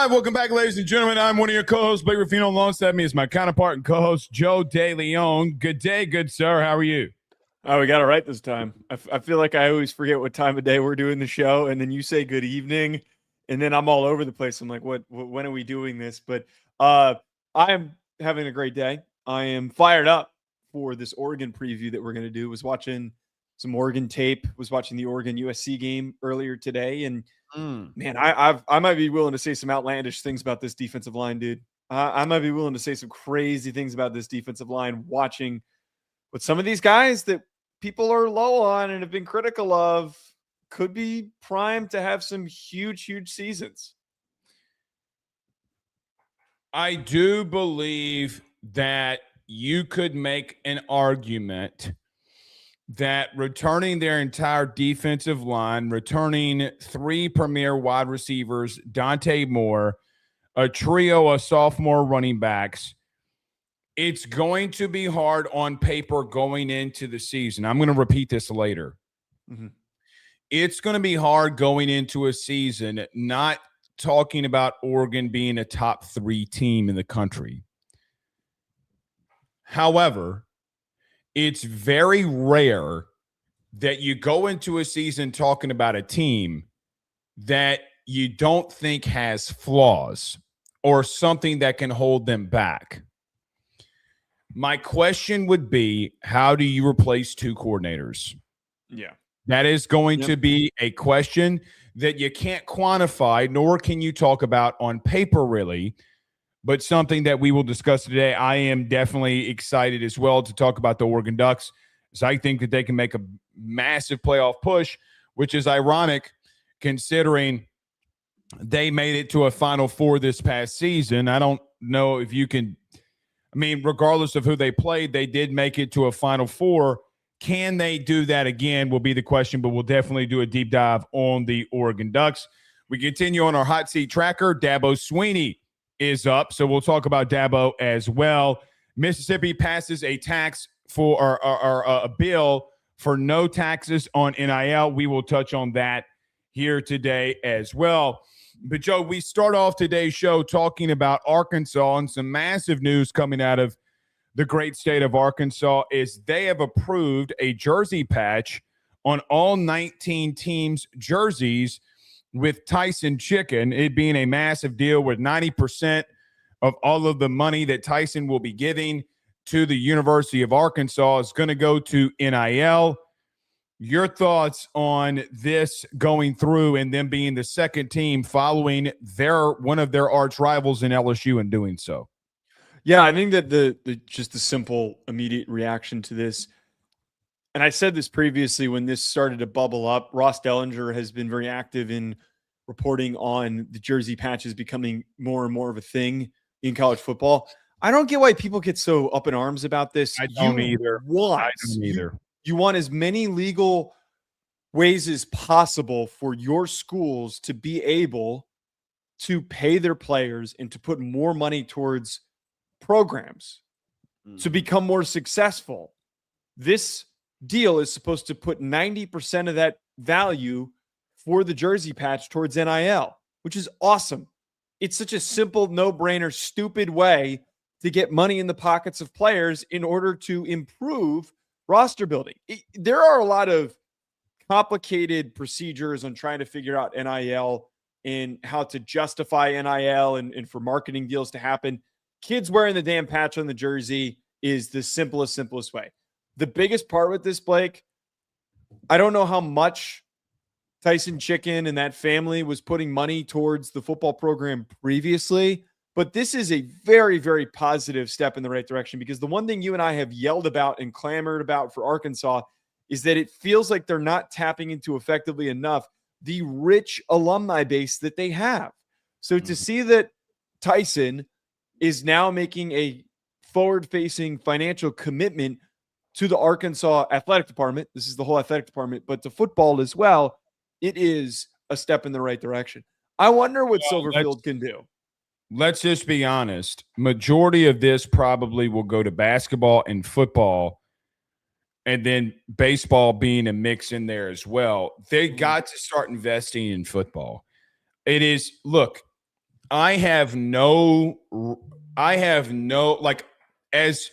right, welcome back, ladies and gentlemen. I'm one of your co-hosts, Blake Ruffino. Alongside me is my counterpart and co-host, Joe DeLeone. Good day, good sir. How are you? Oh, we got it right this time. I feel like I always forget what time of day we're doing the show, and then you say good evening, and then I'm all over the place. I'm like, when are we doing this? But I am having a great day. I am fired up for this Oregon preview that we're going to do. Was watching some Oregon tape, was watching the Oregon USC game earlier today, and man, I might be willing to say some outlandish things about this defensive line, dude. I might be willing to say some crazy things about this defensive line watching what some of these guys that people are low on and have been critical of could be primed to have some huge seasons. I do believe that you could make an argument that returning their entire defensive line, returning 3 premier wide receivers, Dante Moore, a trio of sophomore running backs, it's going to be hard on paper going into the season. I'm going to repeat this later. It's going to be hard going into a season not talking about Oregon being a top 3 team in the country. However, it's very rare that you go into a season talking about a team that you don't think has flaws or something that can hold them back. My question would be, how do you replace 2 coordinators? Yeah. That is going to be a question that you can't quantify, nor can you talk about on paper, really, but something that we will discuss today. I am definitely excited as well to talk about the Oregon Ducks, as I think that they can make a massive playoff push, which is ironic considering they made it to a Final Four this past season. I don't know if you can – I mean, regardless of who they played, they did make it to a Final Four. Can they do that again will be the question, but we'll definitely do a deep dive on the Oregon Ducks. We continue on our hot seat tracker. Dabo Swinney is up, so we'll talk about Dabo as well. Mississippi passes a tax for a bill for no taxes on NIL. We will touch on that here today as well. But, Joe, we start off today's show talking about Arkansas, and some massive news coming out of the great state of Arkansas is they have approved a jersey patch on all 19 teams' jerseys with Tyson chicken, it being a massive deal with 90% of all of the money that Tyson will be giving to the University of Arkansas is going to go to NIL. Your thoughts on this going through and them being the second team following one of their arch rivals in LSU and doing so? Yeah, I think that the simple, immediate reaction to this, and I said this previously when this started to bubble up, Ross Dellinger has been very active in reporting on the jersey patches becoming more and more of a thing in college football. I don't get why people get so up in arms about this. I don't either. You want as many legal ways as possible for your schools to be able to pay their players and to put more money towards programs to become more successful. This deal is supposed to put 90% of that value for the jersey patch towards NIL, which is awesome. It's such a simple, no-brainer, stupid way to get money in the pockets of players in order to improve roster building. There are a lot of complicated procedures on trying to figure out NIL and how to justify NIL and for marketing deals to happen. Kids wearing the damn patch on the jersey is the simplest way. The biggest part with this, Blake, I don't know how much Tyson Chicken and that family was putting money towards the football program previously, but this is a very, very positive step in the right direction, because the one thing you and I have yelled about and clamored about for Arkansas is that it feels like they're not tapping into effectively enough the rich alumni base that they have. So to see that Tyson is now making a forward-facing financial commitment to the Arkansas athletic department, this is the whole athletic department, but to football as well, it is a step in the right direction. I wonder what Silverfield can do. Let's just be honest. Majority of this probably will go to basketball and football, and then baseball being a mix in there as well. They got to start investing in football. It is, look, I have no, like, as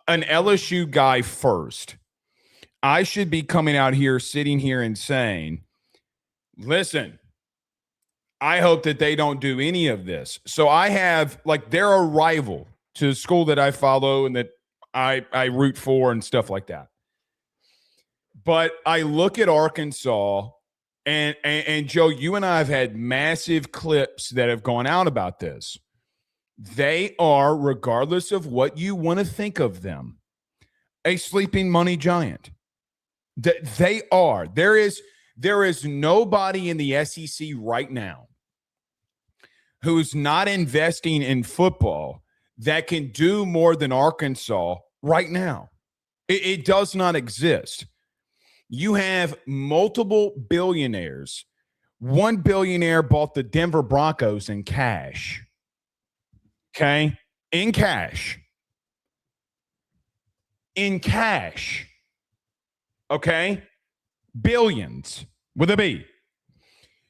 an LSU guy first, I should be coming out here, sitting here and saying, listen, I hope that they don't do any of this. So I have, like, they're a rival to the school that I follow and that I root for and stuff like that. But I look at Arkansas, and Joe, you and I have had massive clips that have gone out about this. They are, regardless of what you want to think of them, a sleeping money giant. They are. There is nobody in the SEC right now who's not investing in football that can do more than Arkansas right now. It does not exist. You have multiple billionaires. One billionaire bought the Denver Broncos in cash. Okay? In cash. In cash. Okay? Billions with a B.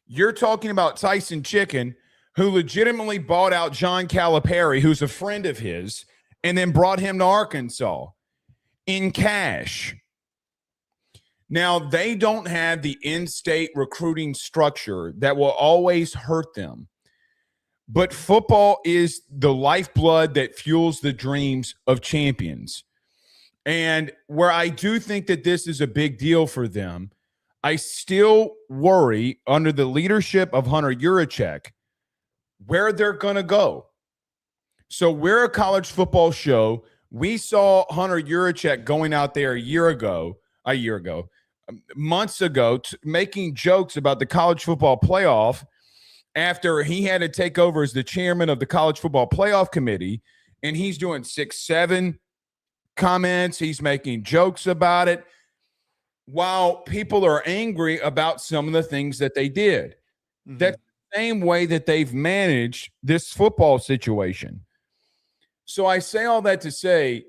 You're talking about Tyson Chicken, who legitimately bought out John Calipari, who's a friend of his, and then brought him to Arkansas in cash. Now, they don't have the in-state recruiting structure that will always hurt them. But football is the lifeblood that fuels the dreams of champions. And where I do think that this is a big deal for them, I still worry under the leadership of Hunter Yurachek where they're going to go. So we're a college football show. We saw Hunter Yurachek going out there months ago, making jokes about the college football playoff after he had to take over as the chairman of the college football playoff committee. And he's doing 6-7 comments. He's making jokes about it while people are angry about some of the things that they did. Mm-hmm. That's the same way that they've managed this football situation. So I say all that to say,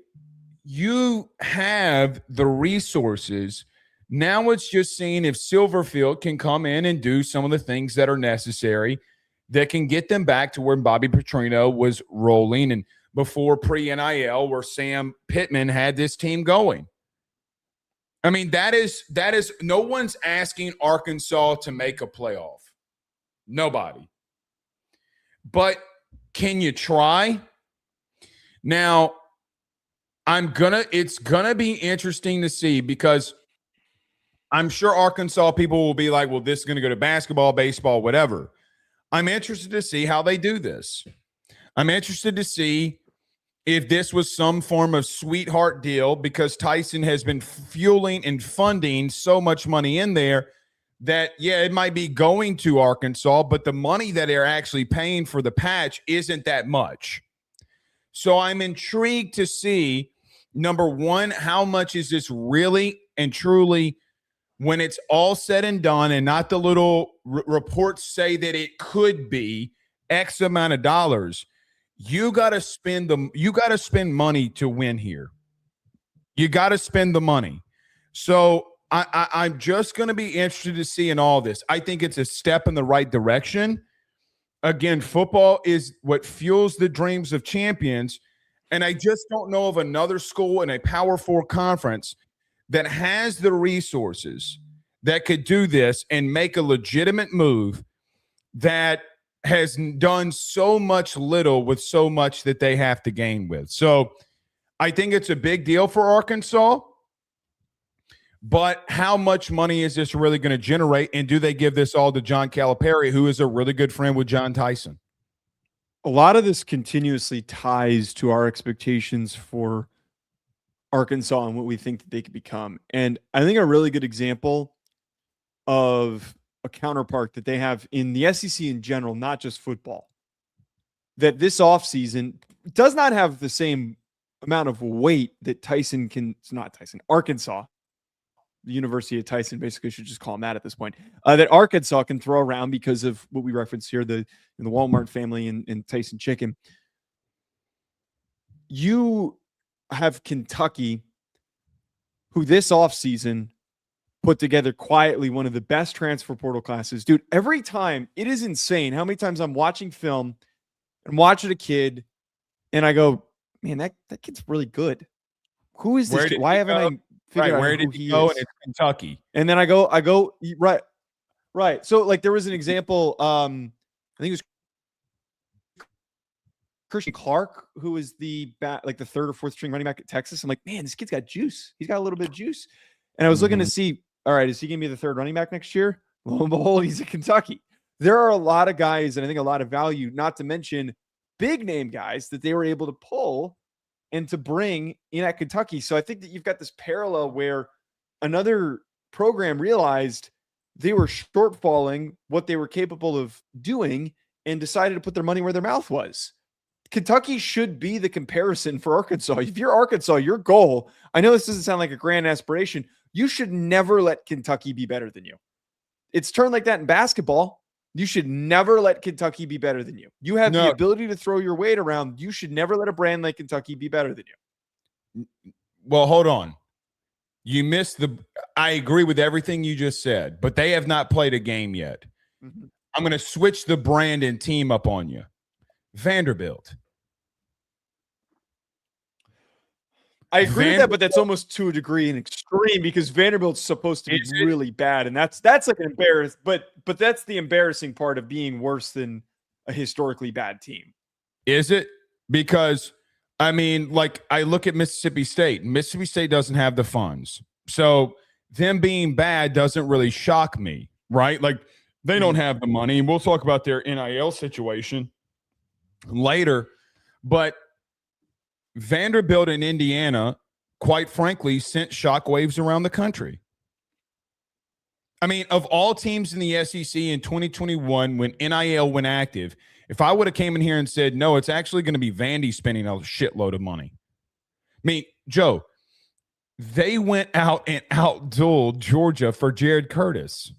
you have the resources. Now it's just seeing if Silverfield can come in and do some of the things that are necessary that can get them back to where Bobby Petrino was rolling and before pre-NIL, where Sam Pittman had this team going. I mean, that is no one's asking Arkansas to make a playoff. Nobody. But can you try? Now, it's gonna be interesting to see, because I'm sure Arkansas people will be like, well, this is going to go to basketball, baseball, whatever. I'm interested to see how they do this. I'm interested to see if this was some form of sweetheart deal, because Tyson has been fueling and funding so much money in there that, yeah, it might be going to Arkansas, but the money that they're actually paying for the patch isn't that much. So I'm intrigued to see, number one, how much is this really and truly, when it's all said and done, and not the little reports say that it could be X amount of dollars. You got to spend money to win here. You got to spend the money. So I'm just going to be interested to see in all this. I think it's a step in the right direction. Again, football is what fuels the dreams of champions. And I just don't know of another school in a Power 4 conference that has the resources that could do this and make a legitimate move that has done so much little with so much that they have to gain with. So I think it's a big deal for Arkansas, but how much money is this really going to generate? And do they give this all to John Calipari, who is a really good friend with John Tyson? A lot of this continuously ties to our expectations for Arkansas and what we think that they could become. And I think a really good example of a counterpart that they have in the SEC in general, not just football, that this offseason does not have the same amount of weight that Arkansas, the University of Tyson, basically should just call them that at this point, that Arkansas can throw around because of what we referenced here, the Walmart family and Tyson Chicken. You have Kentucky, who this offseason put together quietly one of the best transfer portal classes. Dude, every time, it is insane how many times I'm watching film and watching a kid and I go, man, that kid's really good. Who is this kid? Why haven't I figured out who he is? And it's Kentucky. And then I go, right. So like there was an example, I think it was Christian Clark, who was the third or fourth string running back at Texas. I'm like, man, this kid's got juice. He's got a little bit of juice. And I was looking to see, all right, is he going to be the third running back next year? Lo and behold, he's at Kentucky. There are a lot of guys, and I think a lot of value, not to mention big name guys that they were able to pull and to bring in at Kentucky. So I think that you've got this parallel where another program realized they were shortfalling what they were capable of doing and decided to put their money where their mouth was. Kentucky should be the comparison for Arkansas. If you're Arkansas, your goal, I know this doesn't sound like a grand aspiration, you should never let Kentucky be better than you. It's turned like that in basketball. You should never let Kentucky be better than you. You have the ability to throw your weight around. You should never let a brand like Kentucky be better than you. Well, hold on. You missed I agree with everything you just said, but they have not played a game yet. Mm-hmm. I'm going to switch the brand and team up on you. Vanderbilt. I agree with that, but that's almost to a degree an extreme because Vanderbilt's supposed to be really bad, and that's like an embarrassing. But that's the embarrassing part of being worse than a historically bad team. Is it? Because I mean, like I look at Mississippi State. Mississippi State doesn't have the funds, so them being bad doesn't really shock me, right? Like they don't have the money, and we'll talk about their NIL situation later, but Vanderbilt and Indiana, quite frankly, sent shockwaves around the country. I mean, of all teams in the SEC in 2021, when NIL went active, if I would have came in here and said, no, it's actually going to be Vandy spending a shitload of money. I mean, Joe, they went out and outdueled Georgia for Jared Curtis.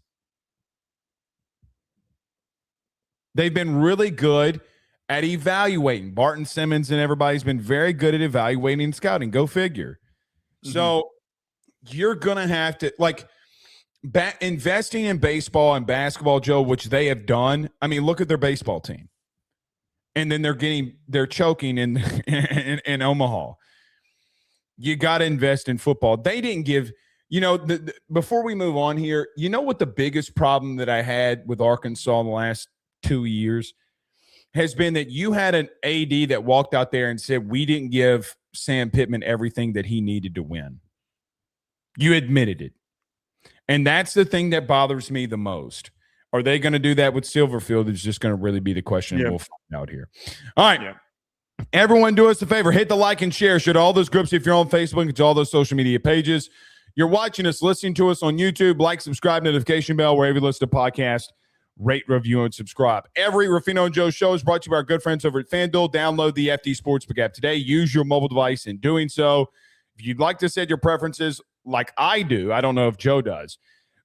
They've been really good at evaluating. Barton Simmons and everybody's been very good at evaluating and scouting. Go figure. Mm-hmm. So you're going to have to, like, investing in baseball and basketball, Joe, which they have done. I mean, look at their baseball team. And then they're choking in Omaha. You got to invest in football. They didn't give, before we move on here, you know what the biggest problem that I had with Arkansas in the last 2 years has been that you had an AD that walked out there and said, we didn't give Sam Pittman everything that he needed to win. You admitted it. And that's the thing that bothers me the most. Are they going to do that with Silverfield? Is just going to really be the question. We'll find out here. All right. Yeah. Everyone do us a favor. Hit the like and share. Share to all those groups if you're on Facebook and to all those social media pages. You're watching us, listening to us on YouTube. Like, subscribe, notification bell, wherever you listen to podcasts. Rate, review, and subscribe. Every Ruffino and Joe show is brought to you by our good friends over at FanDuel. Download the FD Sportsbook app today. Use your mobile device in doing so. If you'd like to set your preferences like I do, I don't know if Joe does,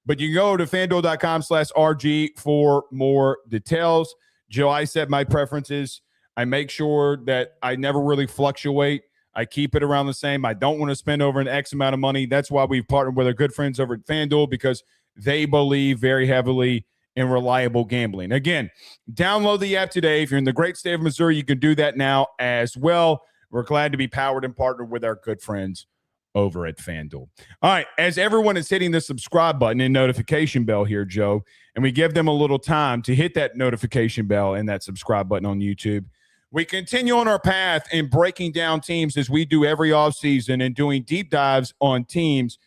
but you can go to FanDuel.com/RG for more details. Joe, I set my preferences. I make sure that I never really fluctuate. I keep it around the same. I don't want to spend over an X amount of money. That's why we've partnered with our good friends over at FanDuel, because they believe very heavily in reliable gambling. Again, download the app today. If you're in the great state of Missouri, you can do that now as well. We're glad to be powered and partnered with our good friends over at FanDuel. All right, as everyone is hitting the subscribe button and notification bell here, Joe, and we give them a little time to hit that notification bell and that subscribe button on YouTube, we continue on our path in breaking down teams as we do every offseason and doing deep dives on teams.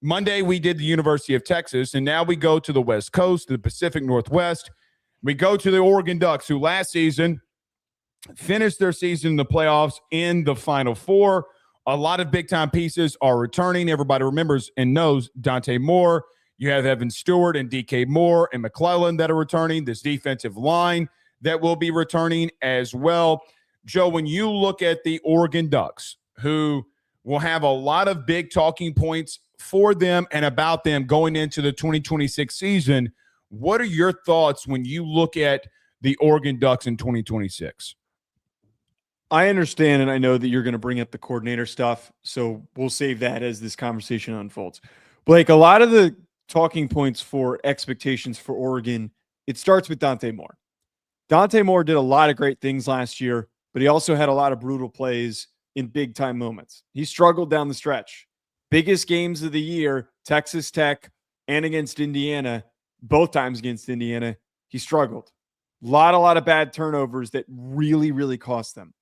Monday, we did the University of Texas, and now we go to the West Coast, the Pacific Northwest. We go to the Oregon Ducks, who last season finished their season in the playoffs in the Final Four. A lot of big-time pieces are returning. Everybody remembers and knows Dante Moore. You have Evan Stewart and DK Moore and McClellan that are returning. This defensive line that will be returning as well. Joe, when you look at the Oregon Ducks, who will have a lot of big talking points for them and about them going into the 2026 season, what are your thoughts when you look at the Oregon Ducks in 2026? I understand, and I know that you're going to bring up the coordinator stuff, so we'll save that as this conversation unfolds. Blake, a lot of the talking points for expectations for Oregon, it starts with Dante Moore. Dante Moore did a lot of great things last year, but he also had a lot of brutal plays in big time moments. He struggled down the stretch. Biggest games of the year, Texas Tech and against Indiana, both times against Indiana, he struggled. A lot of bad turnovers that really, really cost them.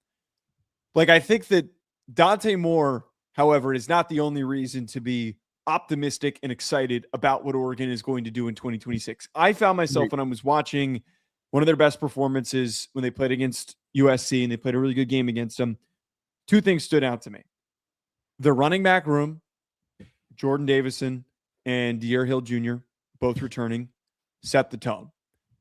Like, I think that Dante Moore, however, is not the only reason to be optimistic and excited about what Oregon is going to do in 2026. I found myself when I was watching one of their best performances when they played against USC and they played a really good game against them. Two things stood out to me. The running back room, Jordan Davison and De'Aaron Hill Jr., both returning, set the tone.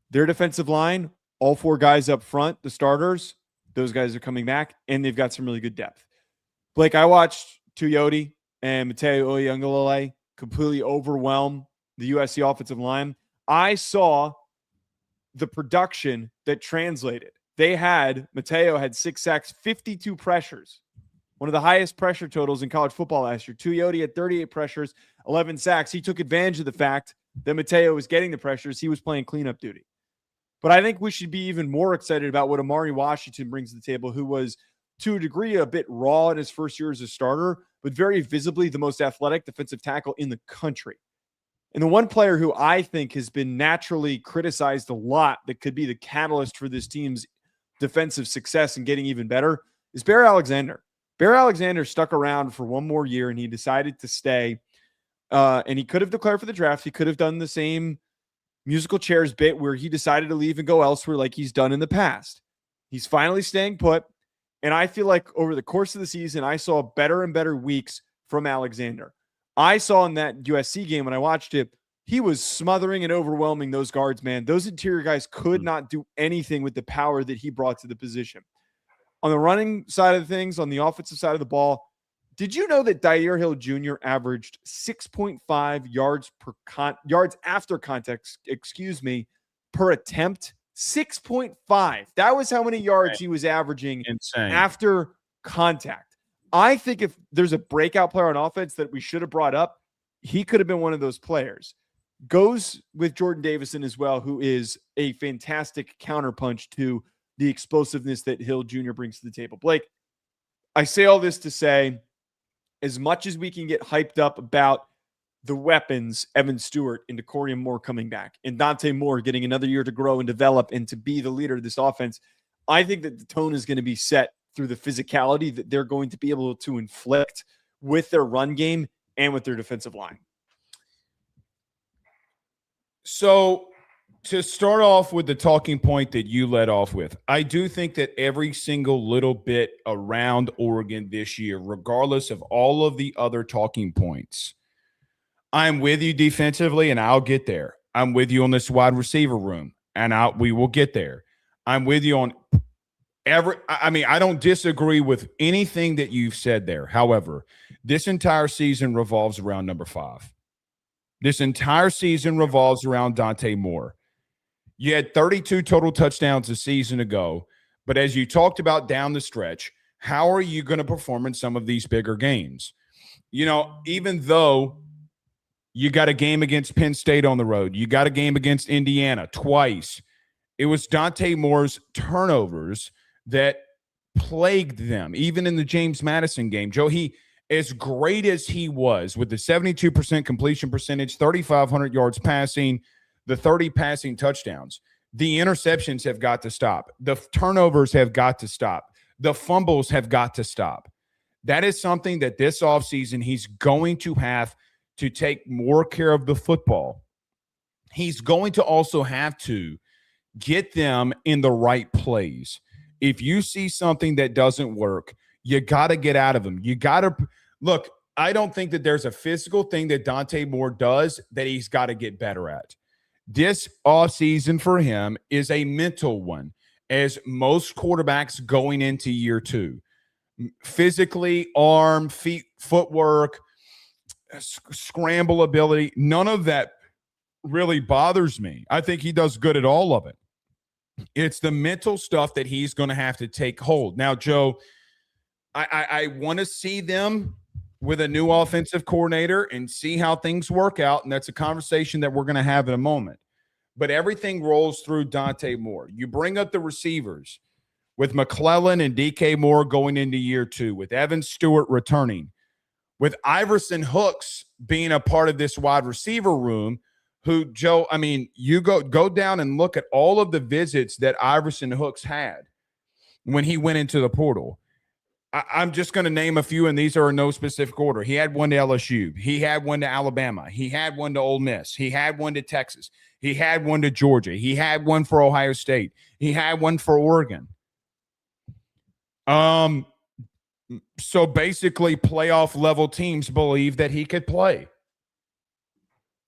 Their defensive line, all four guys up front, the starters, those guys are coming back, and they've got some really good depth. Blake, I watched Tuioti and Mateo Oyunglele completely overwhelm the USC offensive line. I saw the production that translated. Mateo had 6 sacks, 52 pressures, one of the highest pressure totals in college football last year. Tuioti had 38 pressures, 11 sacks. He took advantage of the fact that Mateo was getting the pressures. He was playing cleanup duty. But I think we should be even more excited about what Amari Washington brings to the table, who was, to a degree, a bit raw in his first year as a starter, but very visibly the most athletic defensive tackle in the country. And the one player who I think has been naturally criticized a lot that could be the catalyst for this team's defensive success and getting even better is Bear Alexander. Bear Alexander stuck around for one more year and he decided to stay. And he could have declared for the draft. He could have done the same musical chairs bit where he decided to leave and go elsewhere like he's done in the past. He's finally staying put. And I feel like over the course of the season, I saw better and better weeks from Alexander. I saw in that USC game when I watched it, he was smothering and overwhelming those guards, man. Those interior guys could not do anything with the power that he brought to the position. On the running side of things, on the offensive side of the ball, did you know that De'Aaron Hill Jr. averaged 6.5 yards after contact, per attempt? 6.5. That was how many yards he was averaging after contact. I think if there's a breakout player on offense that we should have brought up, he could have been one of those players. Goes with Jordan Davison as well, who is a fantastic counterpunch to the explosiveness that Hill Jr. brings to the table. Blake, I say all this to say, as much as we can get hyped up about the weapons, Evan Stewart and Dakorien Moore coming back, and Dante Moore getting another year to grow and develop and to be the leader of this offense, I think that the tone is going to be set through the physicality that they're going to be able to inflict with their run game and with their defensive line. So to start off with the talking point that you led off with, I do think that every single little bit around Oregon this year, regardless of all of the other talking points, I'm with you defensively, and I'll get there. I'm with you on this wide receiver room, and we will get there. I'm with you on I don't disagree with anything that you've said there. However, this entire season revolves around number 5. This entire season revolves around Dante Moore. You had 32 total touchdowns a season ago, but as you talked about down the stretch, how are you going to perform in some of these bigger games? You know, even though you got a game against Penn State on the road, you got a game against Indiana twice, it was Dante Moore's turnovers that plagued them, even in the James Madison game. Joe, as great as he was with the 72% completion percentage, 3,500 yards passing, the 30 passing touchdowns, the interceptions have got to stop. The turnovers have got to stop. The fumbles have got to stop. That is something that this offseason he's going to have to take more care of the football. He's going to also have to get them in the right plays. If you see something that doesn't work, you got to get out of them. You got to look. I don't think that there's a physical thing that Dante Moore does that he's got to get better at. This offseason for him is a mental one, as most quarterbacks going into year 2. Physically, arm, feet, footwork, scramble ability, none of that really bothers me. I think he does good at all of it. It's the mental stuff that he's going to have to take hold. Now, Joe, I want to see them with a new offensive coordinator and see how things work out. And that's a conversation that we're going to have in a moment. But everything rolls through Dante Moore. You bring up the receivers with McClellan and DK Moore going into year 2, with Evan Stewart returning, with Iverson Hooks being a part of this wide receiver room, who, Joe, I mean, you go down and look at all of the visits that Iverson Hooks had when he went into the portal. I'm just going to name a few, and these are in no specific order. He had one to LSU. He had one to Alabama. He had one to Ole Miss. He had one to Texas. He had one to Georgia. He had one for Ohio State. He had one for Oregon. So basically, playoff level teams believe that he could play.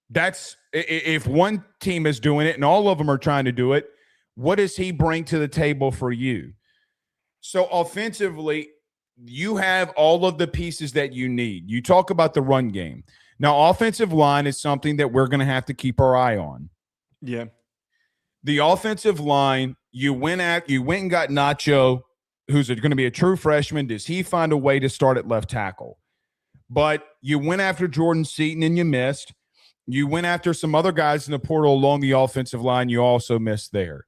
That's if one team is doing it and all of them are trying to do it, what does he bring to the table for you? So offensively, you have all of the pieces that you need. You talk about the run game. Now, offensive line is something that we're going to have to keep our eye on. Yeah. The offensive line, you went and got Nacho, who's going to be a true freshman. Does he find a way to start at left tackle? But you went after Jordan Seaton and you missed. You went after some other guys in the portal along the offensive line. You also missed there.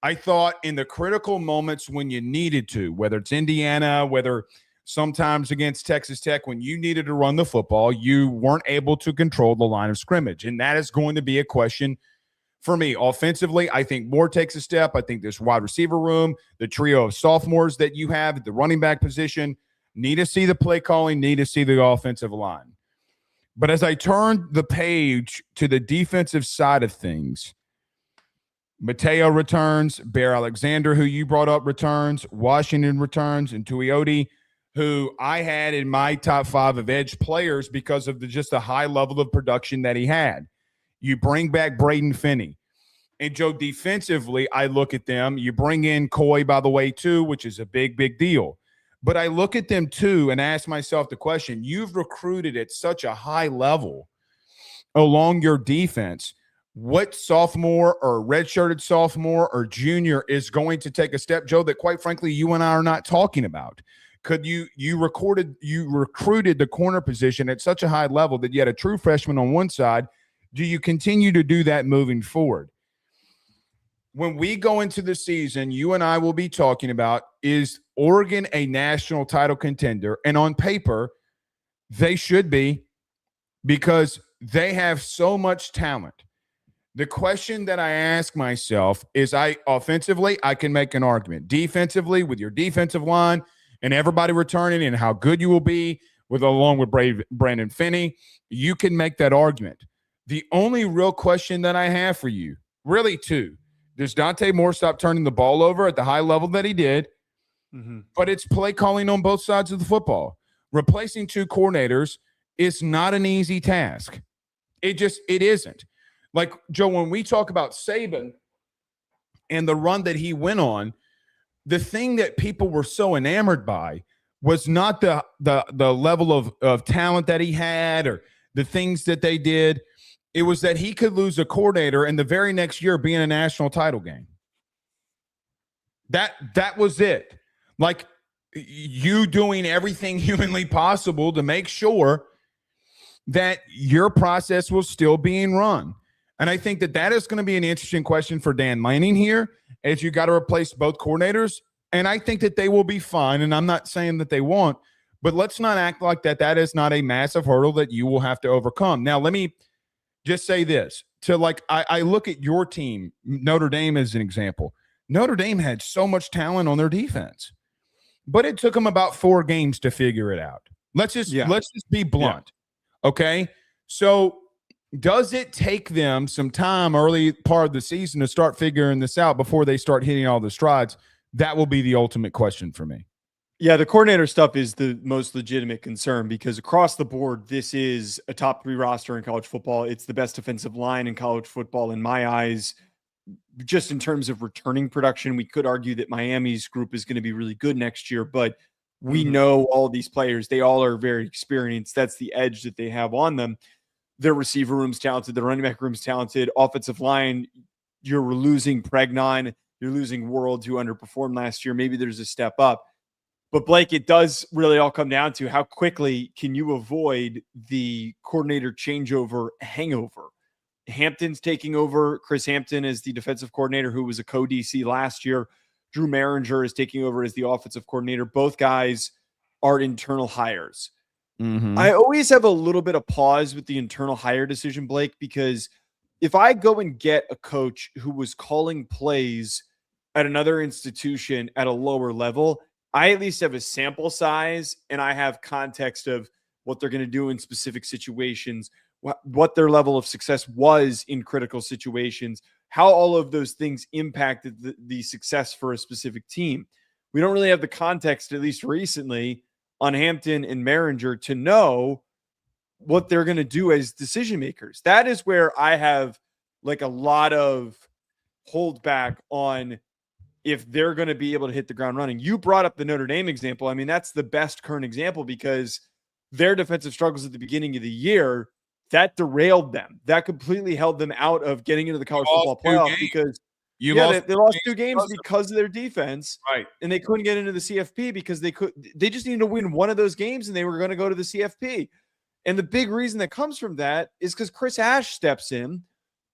I thought in the critical moments when you needed to, whether it's Indiana, whether sometimes against Texas Tech, when you needed to run the football, you weren't able to control the line of scrimmage. And that is going to be a question for me. Offensively, I think Moore takes a step. I think this wide receiver room, the trio of sophomores that you have at the running back position, need to see the play calling, need to see the offensive line. But as I turned the page to the defensive side of things, Mateo returns, Bear Alexander, who you brought up, returns, Washington returns, and Tuioti, who I had in my top 5 of edge players because of just the high level of production that he had. You bring back Brandon Finney. And, Joe, defensively, I look at them. You bring in Coy, by the way, too, which is a big, big deal. But I look at them, too, and ask myself the question, you've recruited at such a high level along your defense. What sophomore or redshirted sophomore or junior is going to take a step, Joe, that quite frankly you and I are not talking about? Could you recruited the corner position at such a high level that you had a true freshman on one side. Do you continue to do that moving forward? When we go into the season, you and I will be talking about, is Oregon a national title contender? And on paper, they should be, because they have so much talent. The question that I ask myself is, offensively, I can make an argument. Defensively, with your defensive line and everybody returning and how good you will be along with Brandon Finney, you can make that argument. The only real question that I have for you, really two, does Dante Moore stop turning the ball over at the high level that he did? Mm-hmm. But it's play calling on both sides of the football. Replacing 2 coordinators is not an easy task. It isn't. Like, Joe, when we talk about Saban and the run that he went on, the thing that people were so enamored by was not the level of talent that he had or the things that they did. It was that he could lose a coordinator and the very next year be in a national title game. That was it. Like, you doing everything humanly possible to make sure that your process was still being run. And I think that is going to be an interesting question for Dan Lanning here, as you got to replace both coordinators. And I think that they will be fine. And I'm not saying that they won't, but let's not act like that is not a massive hurdle that you will have to overcome. Now, let me just say this. I look at your team, Notre Dame as an example. Notre Dame had so much talent on their defense, but it took them about 4 games to figure it out. Let's just be blunt. Yeah. Okay. So does it take them some time early part of the season to start figuring this out before they start hitting all the strides? That will be the ultimate question for me. Yeah, the coordinator stuff is the most legitimate concern, because across the board, this is a top 3 roster in college football. It's the best defensive line in college football in my eyes. Just in terms of returning production, we could argue that Miami's group is going to be really good next year, but we know all these players. They all are very experienced. That's the edge that they have on them. Their receiver room's talented. The running back room's talented. Offensive line, you're losing Pregnon. You're losing World, who underperformed last year. Maybe there's a step up. But Blake, it does really all come down to how quickly can you avoid the coordinator changeover hangover. Hampton's taking over. Chris Hampton is the defensive coordinator who was a co-DC last year. Drew Maringer is taking over as the offensive coordinator. Both guys are internal hires. Mm-hmm. I always have a little bit of pause with the internal hire decision, Blake, because if I go and get a coach who was calling plays at another institution at a lower level, I at least have a sample size and I have context of what they're going to do in specific situations, what their level of success was in critical situations, how all of those things impacted the success for a specific team. We don't really have the context, at least recently, on Hampton and Maringer to know what they're going to do as decision makers. That is where I have like a lot of holdback on if they're going to be able to hit the ground running. You brought up the Notre Dame example. I mean, that's the best current example because their defensive struggles at the beginning of the year, that derailed them. That completely held them out of getting into the college football playoff because they lost 2 games because of their defense. Right. And they couldn't get into the CFP because they just needed to win one of those games and they were going to go to the CFP. And the big reason that comes from that is because Chris Ash steps in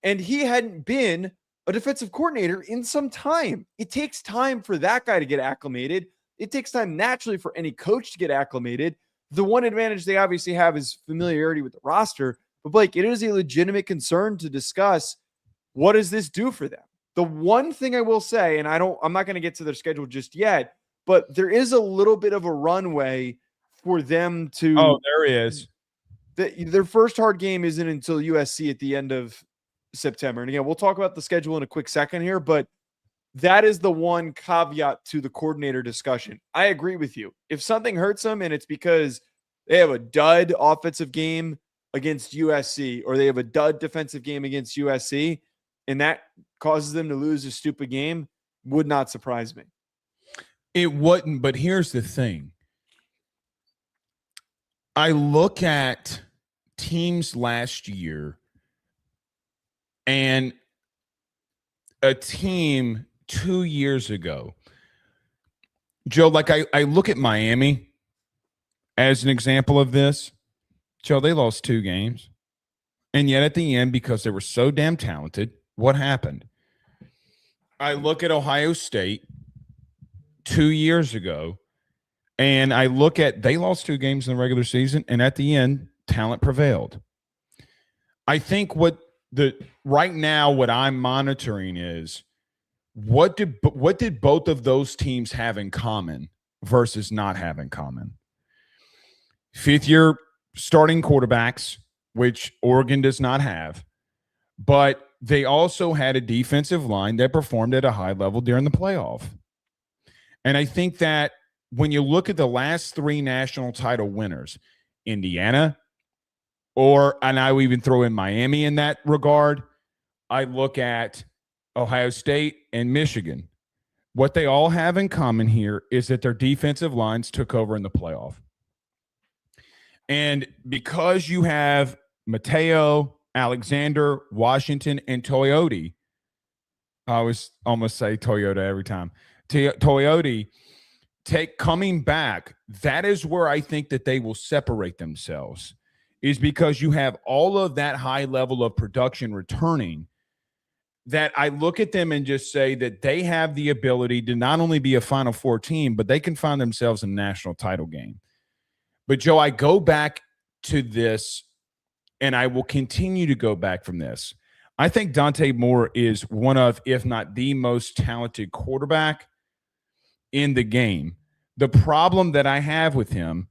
and he hadn't been a defensive coordinator in some time. It takes time for that guy to get acclimated. It takes time naturally for any coach to get acclimated. The one advantage they obviously have is familiarity with the roster. But Blake, it is a legitimate concern to discuss what does this do for them? The one thing I will say, and I'm not going to get to their schedule just yet, but there is a little bit of a runway for them to. Oh, there is. Their first hard game isn't until USC at the end of September. And again, we'll talk about the schedule in a quick second here, but that is the one caveat to the coordinator discussion. I agree with you. If something hurts them and it's because they have a dud offensive game against USC or they have a dud defensive game against USC and that causes them to lose a stupid game, would not surprise me. It wouldn't, but here's the thing. I look at teams last year and a team 2 years ago. Joe, like I look at Miami as an example of this. Joe, they lost 2 games. And yet at the end, because they were so damn talented, what happened? I look at Ohio State 2 years ago, and I look at they lost 2 games in the regular season, and at the end, talent prevailed. I think what I'm monitoring is what did both of those teams have in common versus not have in common? 5th-year starting quarterbacks, which Oregon does not have, but they also had a defensive line that performed at a high level during the playoff. And I think that when you look at the last 3 national title winners, Indiana, and I will even throw in Miami in that regard, I look at Ohio State and Michigan. What they all have in common here is that their defensive lines took over in the playoff. And because you have Mateo, Alexander, Washington, and Toyota, I always almost say Toyota every time, Toyota coming back, that is where I think that they will separate themselves, is because you have all of that high level of production returning, that I look at them and just say that they have the ability to not only be a Final Four team, but they can find themselves in a national title game. But, Joe, I go back to this, and I will continue to go back from this. I think Dante Moore is one of, if not the most talented quarterback in the game. The problem that I have with him,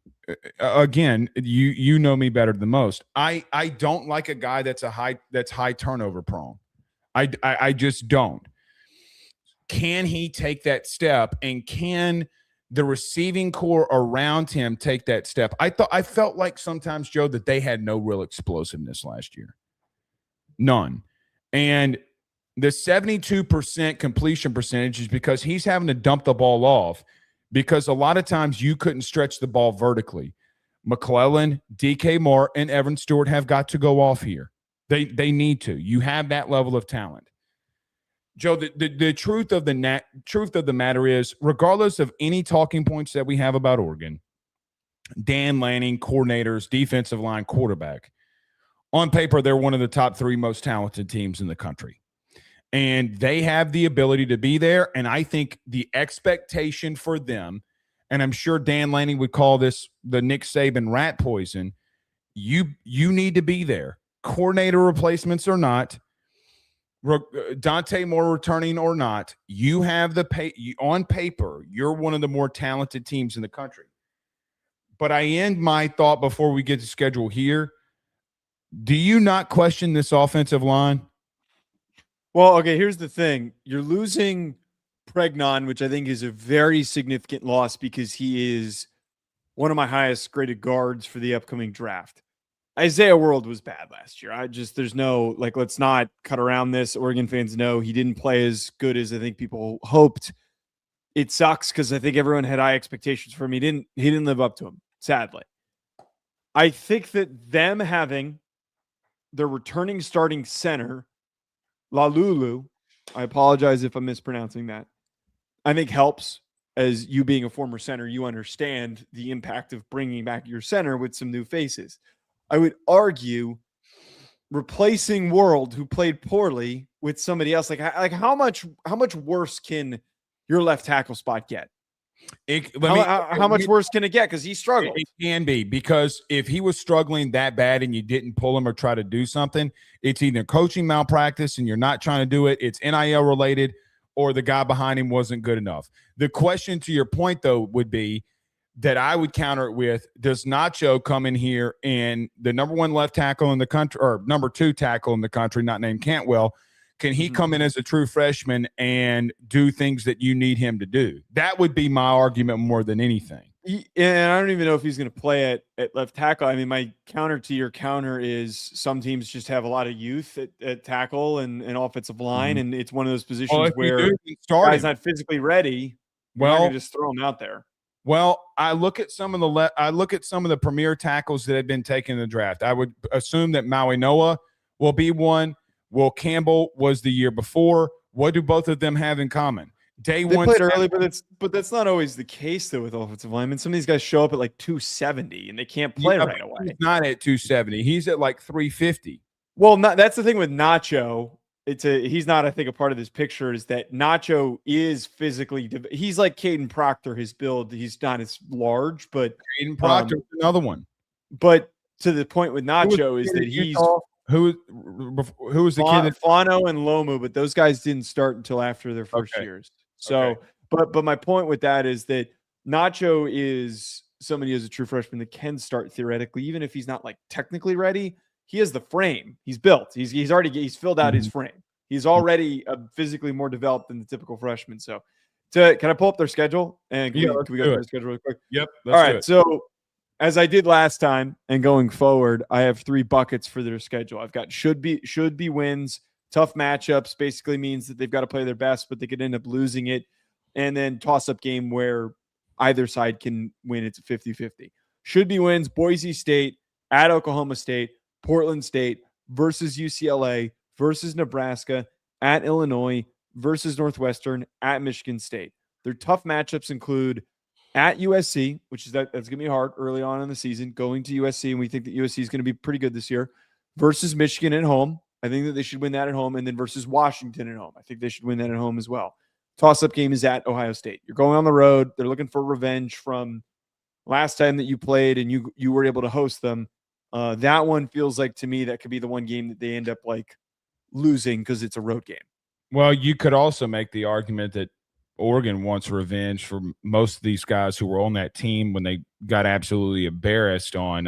again, you know me better than most. I don't like a guy that's high turnover prone. I just don't. Can he take that step, and can the receiving core around him take that step? I felt like sometimes, Joe, that they had no real explosiveness last year. None. And the 72% completion percentage is because he's having to dump the ball off, because a lot of times you couldn't stretch the ball vertically. McClellan, DK Moore, and Evan Stewart have got to go off here. They need to. You have that level of talent. Joe, the truth of the matter is, regardless of any talking points that we have about Oregon, Dan Lanning, coordinators, defensive line, quarterback, on paper, they're one of the top 3 most talented teams in the country. And they have the ability to be there. And I think the expectation for them, and I'm sure Dan Lanning would call this the Nick Saban rat poison, you need to be there. Coordinator replacements or not, Dante Moore returning or not, you have on paper, you're one of the more talented teams in the country. But I end my thought before we get to schedule here. Do you not question this offensive line? Well, okay, here's the thing. You're losing Pregnon, which I think is a very significant loss because he is one of my highest graded guards for the upcoming draft. Isaiah World was bad last year. There's no, let's not cut around this. Oregon fans know he didn't play as good as I think people hoped. It sucks because I think everyone had high expectations for him. He didn't live up to them, sadly. I think that them having their returning starting center, Lalulu, I apologize if I'm mispronouncing that, I think helps. As you being a former center, you understand the impact of bringing back your center with some new faces. I would argue replacing World, who played poorly, with somebody else. Like how much worse can your left tackle spot get? How much worse can it get? Because he struggled. It can be, because if he was struggling that bad and you didn't pull him or try to do something, it's either coaching malpractice and you're not trying to do it, it's NIL related, or the guy behind him wasn't good enough. The question to your point, though, would be that I would counter it with, does Nacho come in here and the number 1 left tackle in the country, or number 2 tackle in the country, not named Cantwell, can he come in as a true freshman and do things that you need him to do? That would be my argument more than anything. And I don't even know if he's going to play at left tackle. I mean, my counter to your counter is some teams just have a lot of youth at tackle and offensive line, and it's one of those positions where guy's not physically ready. Well, just throw him out there. Well, I look at some of the premier tackles that have been taken in the draft. I would assume that Maui Noah will be one. Will Campbell was the year before. What do both of them have in common? They played early, but that's not always the case though with offensive linemen. Some of these guys show up at 270 and they can't play right away. He's not at 270. He's at 350. Well, that's the thing with Nacho. He's not, I think, a part of this picture is that Nacho is physically, he's like Caden Proctor, his build. He's not as large, but Caden Proctor is another one. But to the point with Nacho is that he's who was the kid? Fano and Lomu, but those guys didn't start until after their first years. So, but my point with that is that Nacho is somebody who's a true freshman that can start theoretically, even if he's not technically ready. He has the frame. He's built. He's filled out his frame. He's already physically more developed than the typical freshman. So, can I pull up their schedule? And can we go through their schedule really quick? Yep. All right. So, as I did last time and going forward, I have 3 buckets for their schedule. I've got should be wins. Tough matchups basically means that they've got to play their best, but they could end up losing it. And then toss-up game where either side can win. It's a 50-50. Should be wins: Boise State, at Oklahoma State, Portland State, versus UCLA, versus Nebraska, at Illinois, versus Northwestern, at Michigan State. Their tough matchups include at USC, which is that's going to be hard early on in the season, going to USC, and we think that USC is going to be pretty good this year, versus Michigan at home. I think that they should win that at home, and then versus Washington at home. I think they should win that at home as well. Toss-up game is at Ohio State. You're going on the road. They're looking for revenge from last time that you played and you were able to host them. That one feels like to me that could be the one game that they end up losing because it's a road game. Well, you could also make the argument that Oregon wants revenge for most of these guys who were on that team when they got absolutely embarrassed in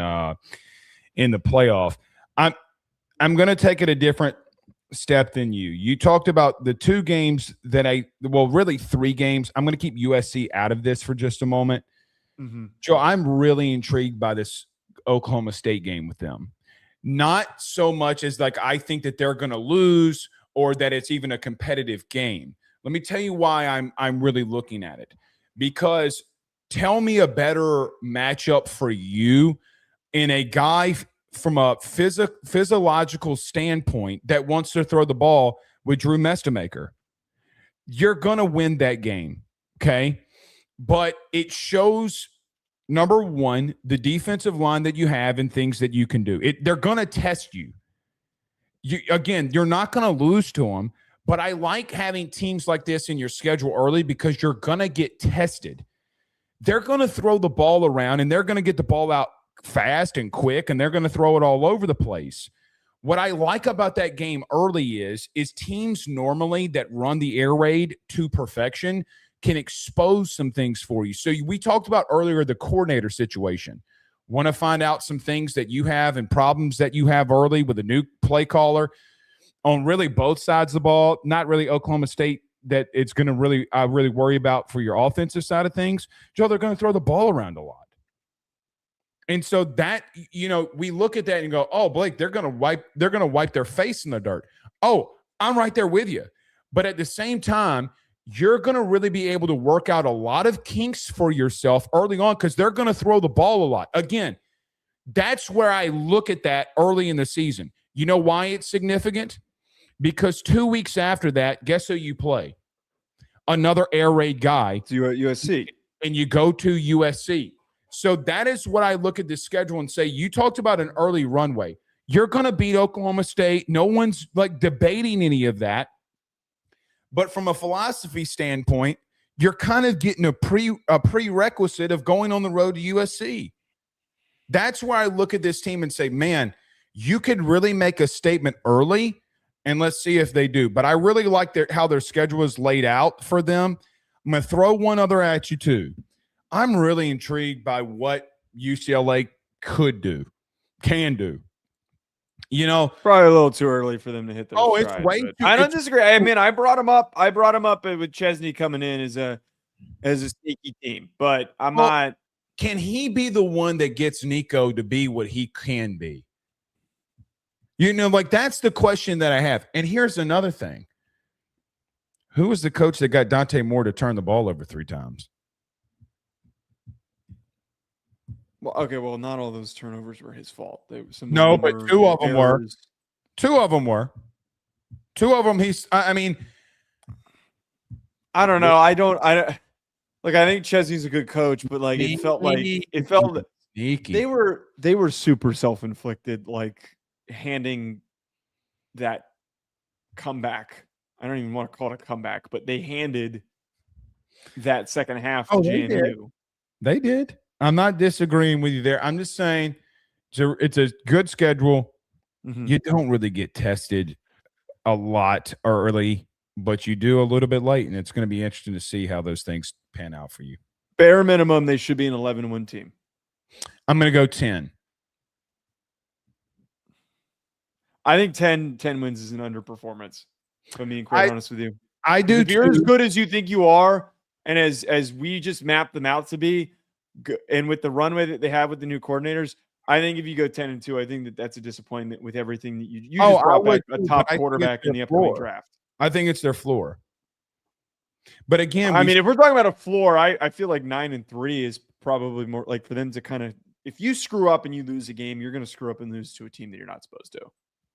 the playoff. I'm going to take it a different step than you. You talked about the 2 games really 3 games. I'm going to keep USC out of this for just a moment. Mm-hmm. Joe, I'm really intrigued by this Oklahoma State game with them. Not so much as I think that they're going to lose or that it's even a competitive game. Let me tell you why I'm really looking at it. Because tell me a better matchup for you in a guy from a physiological standpoint that wants to throw the ball with Drew Mestamaker. you're going to win that game, okay? But it shows, number one, the defensive line that you have and things that you can do. They're going to test you. Again, you're not going to lose to them, but I like having teams like this in your schedule early because you're going to get tested. They're going to throw the ball around, and they're going to get the ball out fast and quick, and they're going to throw it all over the place. What I like about that game early is teams normally that run the air raid to perfection can expose some things for you. So we talked about earlier the coordinator situation. Want to find out some things that you have and problems that you have early with a new play caller on really both sides of the ball, not really Oklahoma State that it's going to really worry about for your offensive side of things. Joe, they're going to throw the ball around a lot. And so that, we look at that and go, oh, Blake, they're going to wipe their face in the dirt. Oh, I'm right there with you. But at the same time, you're going to really be able to work out a lot of kinks for yourself early on because they're going to throw the ball a lot. Again, that's where I look at that early in the season. You know why it's significant? Because 2 weeks after that, guess who you play? Another air raid guy. It's USC. And you go to USC. So that is what I look at the schedule and say, you talked about an early runway. You're going to beat Oklahoma State. No one's debating any of that. But from a philosophy standpoint, you're kind of getting a prerequisite of going on the road to USC. That's where I look at this team and say, man, you could really make a statement early, and let's see if they do. But I really like how their schedule is laid out for them. I'm going to throw one other at you, too. I'm really intrigued by what UCLA can do. Probably a little too early for them to hit those strides, it's way too. I don't disagree. I mean, I brought him up with Chesney coming in as a sneaky team, but I'm not. Can he be the one that gets Nico to be what he can be? That's the question that I have. And here's another thing. Who was the coach that got Dante Moore to turn the ball over 3 times? Well, not all those turnovers were his fault. But 2 of them were. 2 of them were. 2 of them. I don't know. I think Chesney's a good coach, but it felt sneaky. They were super self-inflicted, handing that comeback. I don't even want to call it a comeback, but they handed that second half to JMU. They did. I'm not disagreeing with you there. I'm just saying it's a good schedule. Mm-hmm. You don't really get tested a lot early, but you do a little bit late, and it's going to be interesting to see how those things pan out for you. Bare minimum, they should be an 11-win team. I'm going to go 10. I think 10 wins is an underperformance, if I'm being quite honest with you. I do. If you're as good as you think you are, and as we just mapped them out to be, and with the runway that they have with the new coordinators, I think if you go 10-2, I think that's a disappointment with everything that you just brought back a top quarterback in the upcoming draft. I think it's their floor. But again, if we're talking about a floor, I feel like 9-3 is probably more for them to kind of, if you screw up and you lose a game, you're going to screw up and lose to a team that you're not supposed to.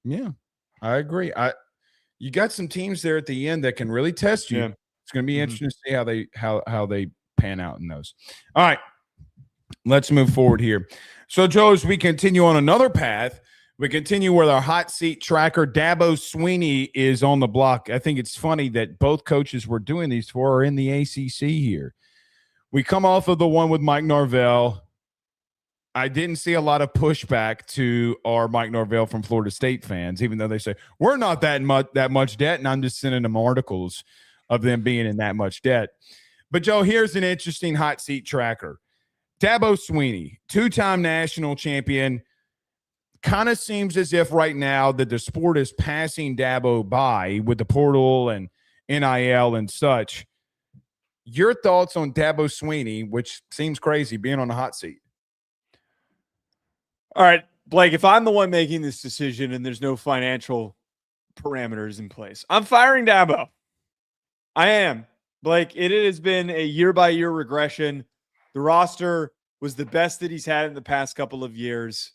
Yeah, I agree. You got some teams there at the end that can really test you. Yeah. It's going to be interesting to see how they pan out in those. All right. Let's move forward here. So, Joe, as we continue on another path, we continue with our hot seat tracker. Dabo Swinney is on the block. I think it's funny that both coaches we're doing these for are in the ACC here. We come off of the one with Mike Norvell. I didn't see a lot of pushback to our Mike Norvell from Florida State fans, even though they say, we're not that much debt, and I'm just sending them articles of them being in that much debt. But, Joe, here's an interesting hot seat tracker. Dabo Swinney, 2-time national champion, kind of seems as if right now that the sport is passing Dabo by with the portal and NIL and such. Your thoughts on Dabo Swinney, which seems crazy, being on the hot seat? All right, Blake, if I'm the one making this decision and there's no financial parameters in place, I'm firing Dabo. I am. Blake, it has been a year-by-year regression. The roster was the best that he's had in the past couple of years,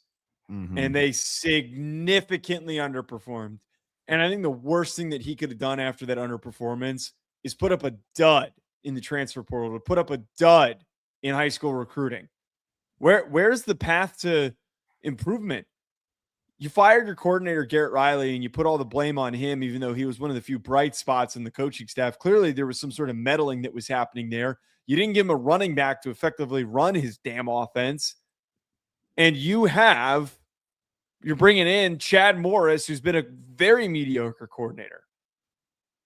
and they significantly underperformed. And I think the worst thing that he could have done after that underperformance is put up a dud in the transfer portal, to put up a dud in high school recruiting. Where's the path to improvement? You fired your coordinator, Garrett Riley, and you put all the blame on him, even though he was one of the few bright spots in the coaching staff. Clearly, there was some sort of meddling that was happening there. You didn't give him a running back to effectively run his damn offense. And you're bringing in Chad Morris, who's been a very mediocre coordinator.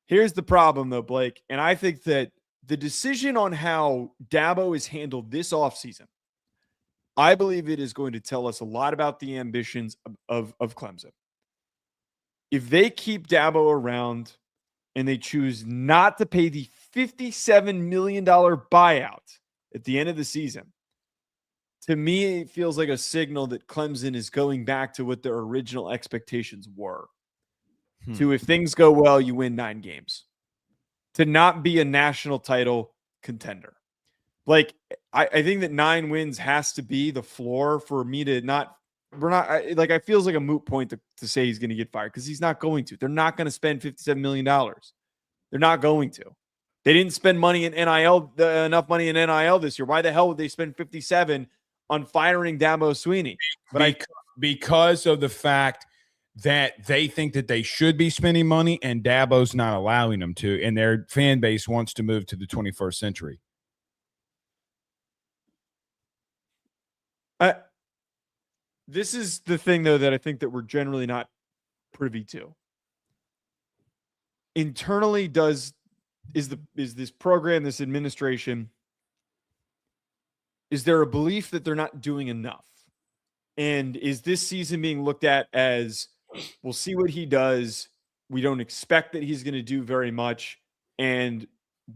Here's the problem, though, Blake. And I think that the decision on how Dabo is handled this offseason, I believe it is going to tell us a lot about the ambitions of Clemson. If they keep Dabo around and they choose not to pay the $57 million buyout at the end of the season, to me, it feels like a signal that Clemson is going back to what their original expectations were. To, if things go well, you win 9 games. To not be a national title contender. Like, I think that 9 wins has to be the floor for me to not – it feels like a moot point to say he's going to get fired, because he's not going to. They're not going to spend $57 million. They're not going to. They didn't spend money in NIL, enough money in NIL this year. Why the hell would they spend $57 on firing Dabo Swinney? Because of the fact that they think that they should be spending money and Dabo's not allowing them to, and their fan base wants to move to the 21st century. This is the thing, though, that I think that we're generally not privy to. Internally, is this program, this administration, is there a belief that they're not doing enough? And is this season being looked at as, we'll see what he does, we don't expect that he's going to do very much, and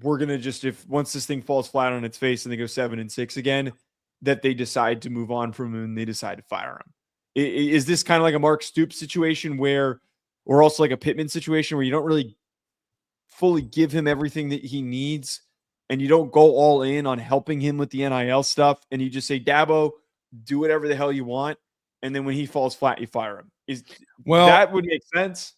we're going to just, once this thing falls flat on its face and they go 7-6 again, that they decide to move on from him and they decide to fire him? Is this kind of like a Mark Stoops situation or also like a Pittman situation where you don't really fully give him everything that he needs and you don't go all in on helping him with the NIL stuff, and you just say, Dabo, do whatever the hell you want, and then when he falls flat, you fire him? That would make sense.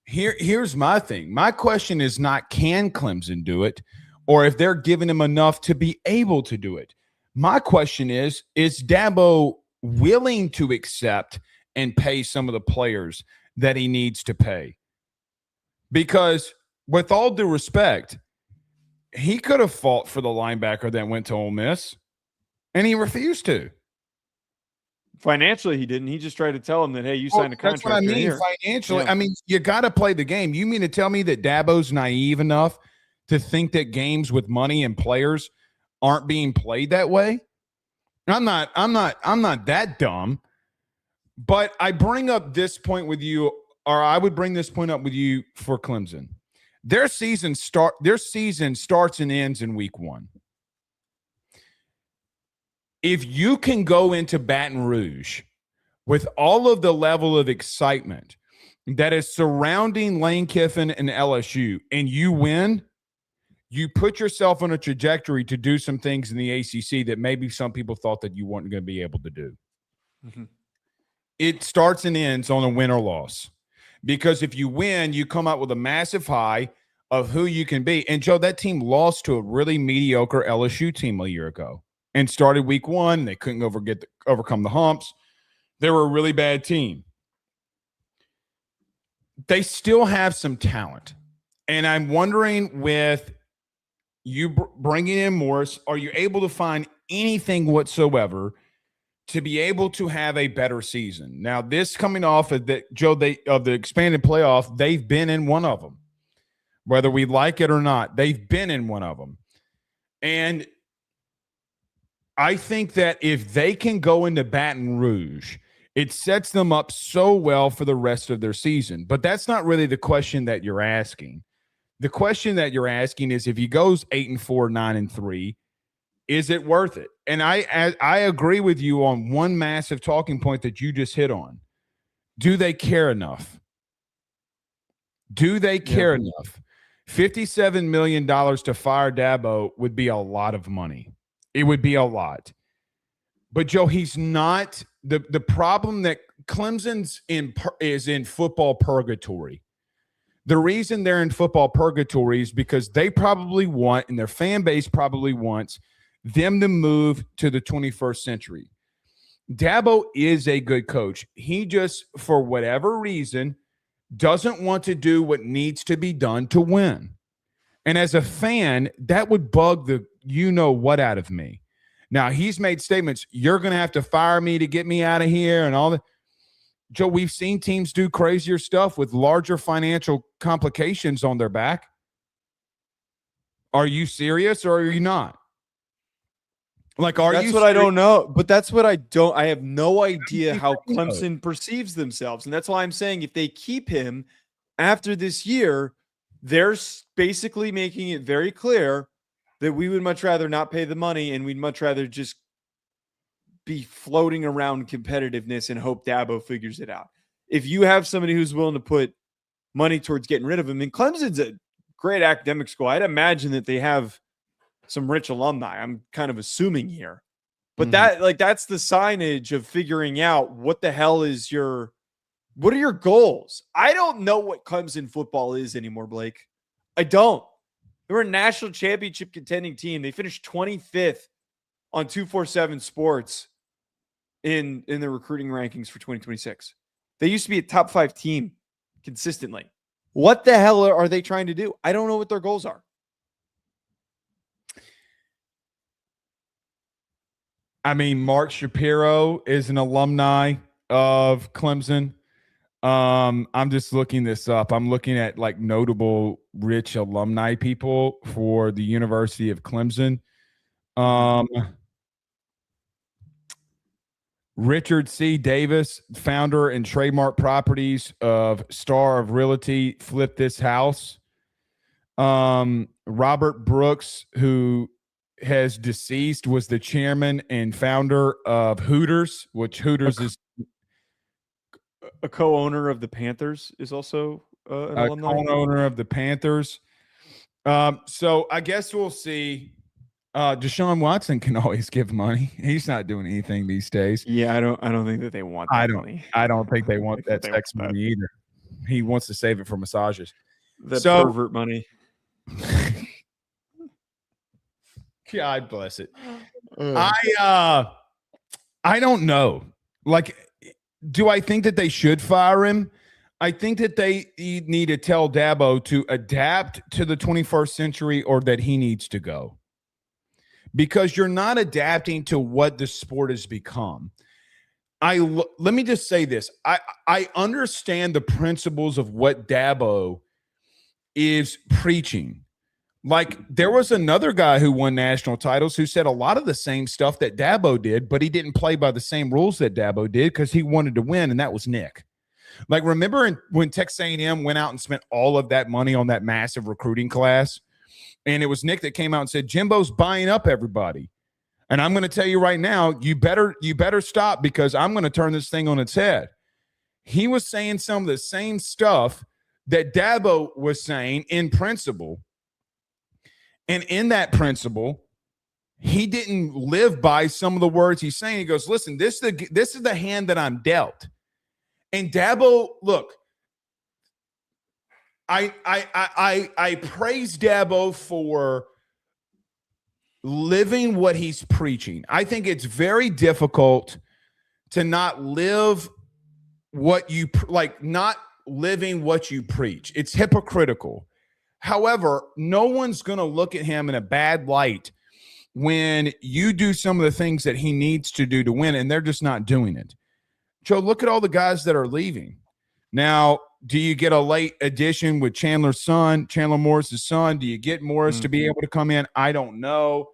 Here's my thing. My question is not, can Clemson do it, or if they're giving him enough to be able to do it. My question is Dabo willing to accept and pay some of the players that he needs to pay? Because with all due respect, he could have fought for the linebacker that went to Ole Miss, and he refused to. Financially, he didn't. He just tried to tell him that, hey, you signed a contract. That's what I mean. Financially, yeah. I mean, you got to play the game. You mean to tell me that Dabo's naive enough to think that games with money and players aren't being played that way? I'm not that dumb. But I bring up this point with you, or I would bring this point up with you for Clemson. Their season starts and ends in week 1. If you can go into Baton Rouge with all of the level of excitement that is surrounding Lane Kiffin and LSU, and you win, you put yourself on a trajectory to do some things in the ACC that maybe some people thought that you weren't going to be able to do. Mm-hmm. It starts and ends on a win or loss. Because if you win, you come out with a massive high of who you can be. And, Joe, that team lost to a really mediocre LSU team a year ago and started week 1. They couldn't overcome the humps. They were a really bad team. They still have some talent. And I'm wondering, with you bringing in Morris, are you able to find anything whatsoever to be able to have a better season? Now, this coming off of the expanded playoff, they've been in one of them. Whether we like it or not, they've been in one of them. And I think that if they can go into Baton Rouge, it sets them up so well for the rest of their season. But that's not really the question that you're asking. The question that you're asking is, if he goes 8-4, 9-3, is it worth it? And I agree with you on one massive talking point that you just hit on. Do they care enough? Do they care enough? $57 million to fire Dabo would be a lot of money. It would be a lot. But, Joe, he's not – the problem that Clemson's is in football purgatory. The reason they're in football purgatory is because they probably want, and their fan base probably wants, them to move to the 21st century. Dabo is a good coach. He just, for whatever reason, doesn't want to do what needs to be done to win. And as a fan, that would bug the you-know-what out of me. Now, he's made statements, you're going to have to fire me to get me out of here and all that. Joe, we've seen teams do crazier stuff with larger financial complications on their back. Are you serious or are you not? Like, are that's you? What I don't know, but that's what I don't. I have no idea how Clemson perceives themselves, and that's why I'm saying if they keep him after this year, they're basically making it very clear that we would much rather not pay the money, and we'd much rather just be floating around competitiveness and hope Dabo figures it out. If you have somebody who's willing to put money towards getting rid of him, and Clemson's a great academic school, I'd imagine that they have some rich alumni. I'm kind of assuming here, but that's the signage of figuring out what the hell is what are your goals? I don't know what Clemson football is anymore, Blake. I don't. They were a national championship contending team. They finished 25th on 247 Sports in the recruiting rankings for 2026. They used to be a top 5 team consistently. What the hell are they trying to do? I don't know what their goals are. I mean, Mark Shapiro is an alumni of Clemson. I'm just looking this up. I'm looking at like notable rich alumni people for the University of Clemson. Richard C. Davis, founder and trademark properties of Star of Realty, flipped this house. Robert Brooks, who has deceased, was the chairman and founder of Hooters, which Hooters is a co-owner of the Panthers, is also an alumni. Co-owner of the Panthers. So I guess we'll see. Deshaun Watson can always give money. He's not doing anything these days. Yeah, I don't think that they want that money. I don't think they want that sex money either. He wants to save it for massages. That pervert money. God bless it. I don't know. Like, do I think that they should fire him? I think that they need to tell Dabo to adapt to the 21st century or that he needs to go. Because you're not adapting to what the sport has become. Let me just say this. I understand the principles of what Dabo is preaching. Like, there was another guy who won national titles who said a lot of the same stuff that Dabo did, but he didn't play by the same rules that Dabo did because he wanted to win, and that was Nick. Like, remember when Texas A&M went out and spent all of that money on that massive recruiting class? And it was Nick that came out and said, Jimbo's buying up everybody. And I'm going to tell you right now, you better stop because I'm going to turn this thing on its head. He was saying some of the same stuff that Dabo was saying in principle. And in that principle, he didn't live by some of the words he's saying. He goes, listen, this is the hand that I'm dealt. And Dabo, look, I praise Dabo for living what he's preaching. I think it's very difficult to not live what you not living what you preach. It's hypocritical. However, no one's going to look at him in a bad light when you do some of the things that he needs to do to win, and they're just not doing it. Joe, look at all the guys that are leaving. Now, do you get a late addition with Chandler Morris's son? Do you get Morris to be able to come in? I don't know.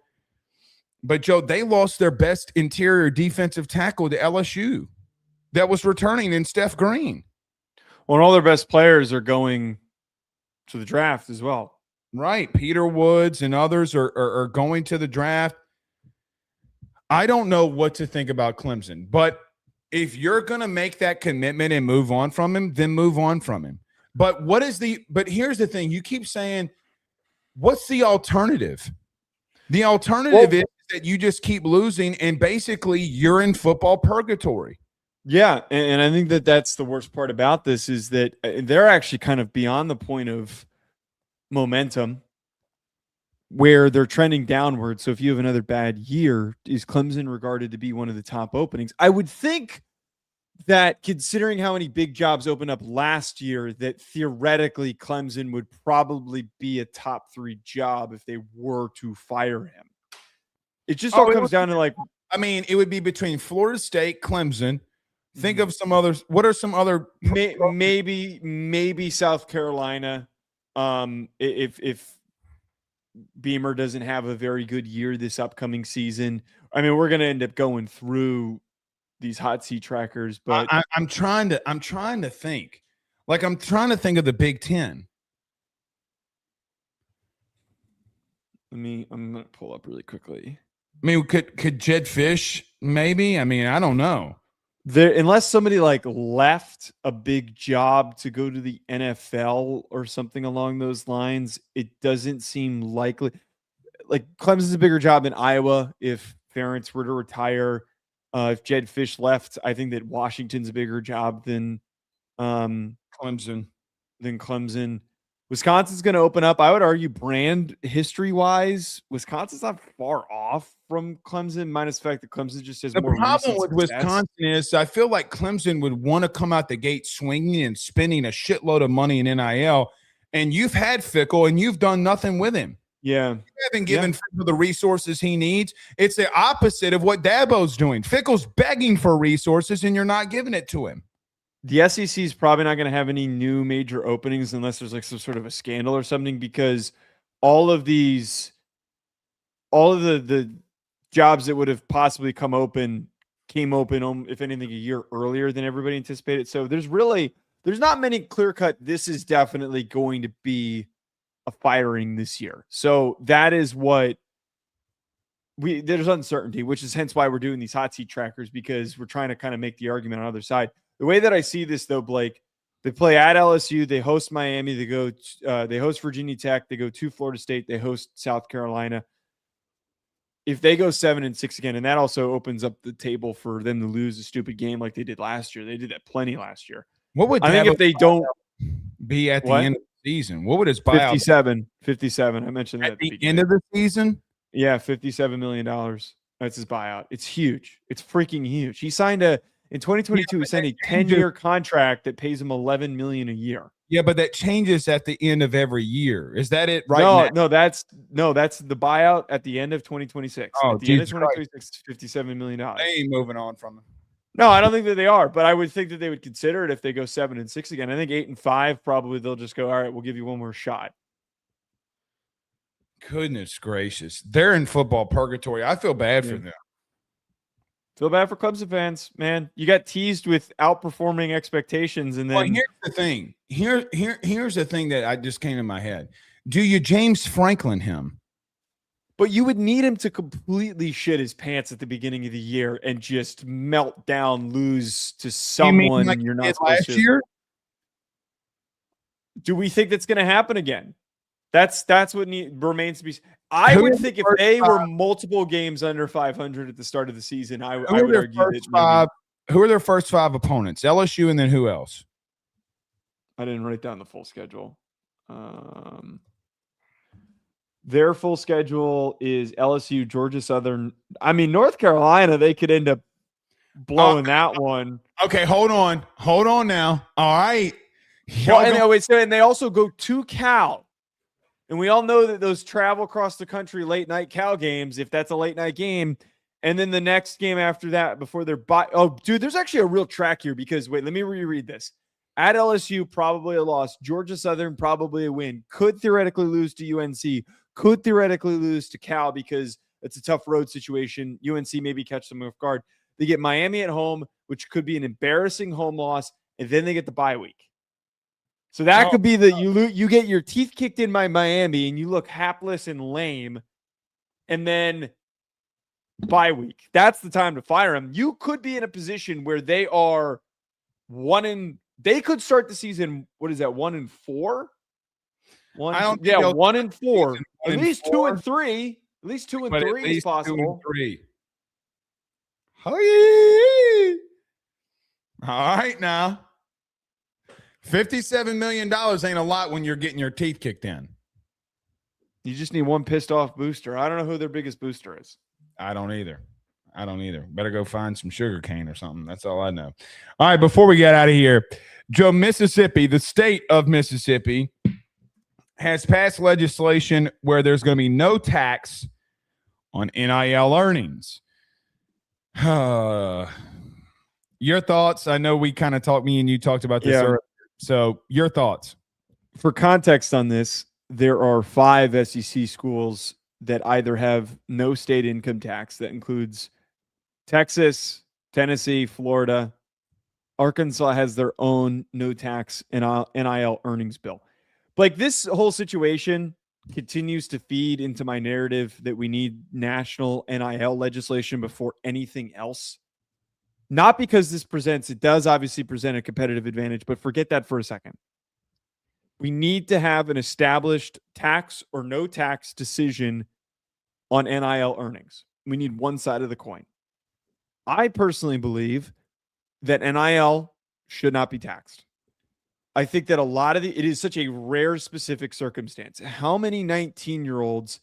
But, Joe, they lost their best interior defensive tackle to LSU that was returning in Steph Green. Well, and all their best players are going to the draft as well. Right. Peter Woods and others are going to the draft. I don't know what to think about Clemson, but if you're going to make that commitment and move on from him, then move on from him. But here's the thing. You keep saying, what's the alternative? The alternative is that you just keep losing and basically you're in football purgatory. Yeah, and I think that that's the worst part about this is that they're actually kind of beyond the point of momentum where they're trending downward. So if you have another bad year, is Clemson regarded to be one of the top openings? I would think that considering how many big jobs opened up last year, that theoretically Clemson would probably be a top 3 job if they were to fire him. It just all comes down to like, I mean, it would be between Florida State, Clemson. Think of some others. What are some other? Maybe South Carolina. If Beamer doesn't have a very good year this upcoming season, I mean, we're going to end up going through these hot seat trackers. But I'm trying to think. Like I'm trying to think of the Big Ten. I'm going to pull up really quickly. I mean, could Jed Fish maybe? I mean, I don't know. Unless somebody like left a big job to go to the NFL or something along those lines, it doesn't seem likely. Like Clemson's a bigger job than Iowa if Ferentz were to retire. If Jed Fish left, I think that Washington's a bigger job than Clemson. Wisconsin's going to open up. I would argue brand history-wise, Wisconsin's not far off from Clemson, minus the fact that Clemson just has more. The problem with Wisconsin is I feel like Clemson would want to come out the gate swinging and spending a shitload of money in NIL, and you've had Fickell, and you've done nothing with him. Yeah. You haven't given Fickell the resources he needs. It's the opposite of what Dabo's doing. Fickell's begging for resources, and you're not giving it to him. The SEC is probably not going to have any new major openings unless there's like some sort of a scandal or something, because all of the jobs that would have possibly came open, if anything, a year earlier than everybody anticipated. So there's not many clear-cut, this is definitely going to be a firing this year. So that is what there's uncertainty, which is hence why we're doing these hot seat trackers, because we're trying to kind of make the argument on the other side. The way that I see this, though, Blake, they play at LSU, they host Miami, they host Virginia Tech, they go to Florida State, they host South Carolina. If they go 7-6 again, and that also opens up the table for them to lose a stupid game like they did last year. They did that plenty last year. What would I think if they don't be at the end of the season? What would his buyout? 57. I mentioned that at the end of the season. Yeah, $57 million. That's his buyout. It's huge. It's freaking huge. He signed in 2022, he signed a 10-year contract that pays him $11 million a year. Yeah, but that changes at the end of every year. Is that it? Right? No, that's the buyout at the end of 2026. Oh, at the end of 2026, $57 million. They ain't moving on from him. No, I don't think that they are, but I would think that they would consider it if they go 7-6 again. I think 8-5 probably they'll just go, all right, we'll give you one more shot. Goodness gracious, they're in football purgatory. I feel bad for them. Feel bad for Clemson fans, man. You got teased with outperforming expectations, and then here's the thing. Here's the thing that I just came in my head. Do you James Franklin him? But you would need him to completely shit his pants at the beginning of the year and just melt down, lose to someone you're not supposed to. Year? Do we think that's going to happen again? That's what remains to be. I would think if they were multiple games under 500 at the start of the season, I would argue that who are their first 5 opponents? LSU, and then who else? I didn't write down the full schedule. Their full schedule is LSU, Georgia Southern. I mean, North Carolina, they could end up blowing that one. Okay, hold on now. All right. And they also go to Cal. And we all know that those travel across the country late night Cal games, if that's a late night game, and then the next game after that before they're there's actually a real track here because let me reread this. At LSU, probably a loss. Georgia Southern, probably a win. Could theoretically lose to UNC. Could theoretically lose to Cal because it's a tough road situation. UNC maybe catch them off guard. They get Miami at home, which could be an embarrassing home loss, and then they get the bye week. So that could be you get your teeth kicked in by Miami and you look hapless and lame, and then bye week. That's the time to fire them. You could be in a position where they are they could start the season. What is that? 1-4? 1-4. At least 2-3. At least 2-3 is possible. 2-3. All right, now. $57 million ain't a lot when you're getting your teeth kicked in. You just need one pissed off booster. I don't know who their biggest booster is. I don't either. Better go find some sugar cane or something. That's all I know. All right, before we get out of here, Joe, Mississippi, the state of Mississippi, has passed legislation where there's going to be no tax on NIL earnings. Your thoughts? I know we kind of talked, me and you talked about this earlier. So your thoughts. For context on this, there are 5 SEC schools that either have no state income tax. That includes Texas, Tennessee, Florida. Arkansas has their own no tax NIL earnings bill. Like, this whole situation continues to feed into my narrative that we need national NIL legislation before anything else. Not because it does obviously present a competitive advantage, but forget that for a second. We need to have an established tax or no tax decision on NIL earnings. We need one side of the coin. I personally believe that NIL should not be taxed. I think that it is such a rare specific circumstance. How many 19-year-olds,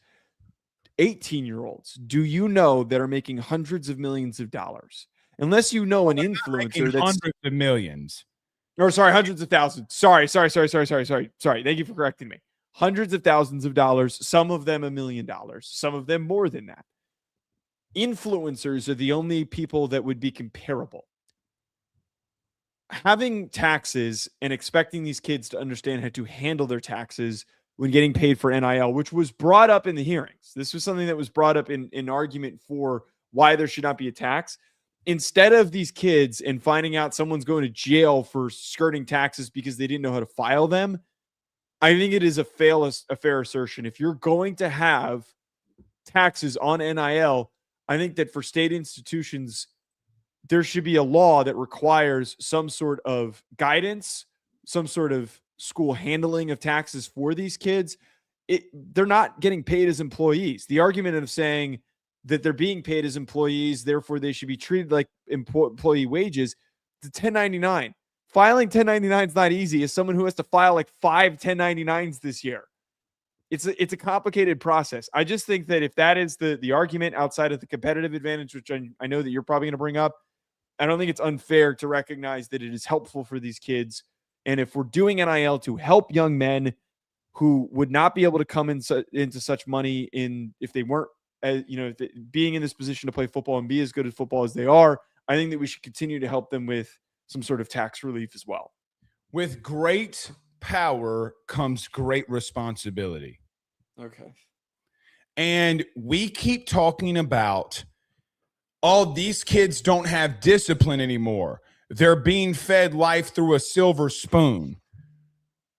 18-year-olds do you know that are making hundreds of millions of dollars? Unless you know an influencer that's hundreds of millions. Or sorry, hundreds of thousands. Sorry. Thank you for correcting me. Hundreds of thousands of dollars, some of them $1 million, some of them more than that. Influencers are the only people that would be comparable. Having taxes and expecting these kids to understand how to handle their taxes when getting paid for NIL, which was brought up in the hearings. This was something that was brought up in argument for why there should not be a tax. Instead of these kids and finding out someone's going to jail for skirting taxes because they didn't know how to file them, I think it is a fair assertion. If you're going to have taxes on NIL, I think that for state institutions, there should be a law that requires some sort of guidance, some sort of school handling of taxes for these kids. They're not getting paid as employees. The argument of saying that they're being paid as employees, therefore they should be treated like employee wages, the 1099. Filing 1099 is not easy. As someone who has to file like 5 1099s this year, it's a complicated process. I just think that if that is the argument outside of the competitive advantage, which I know that you're probably going to bring up, I don't think it's unfair to recognize that it is helpful for these kids. And if we're doing NIL to help young men who would not be able to come into such money if they weren't, being in this position to play football and be as good at football as they are, I think that we should continue to help them with some sort of tax relief as well. With great power comes great responsibility. Okay. And we keep talking about, these kids don't have discipline anymore. They're being fed life through a silver spoon.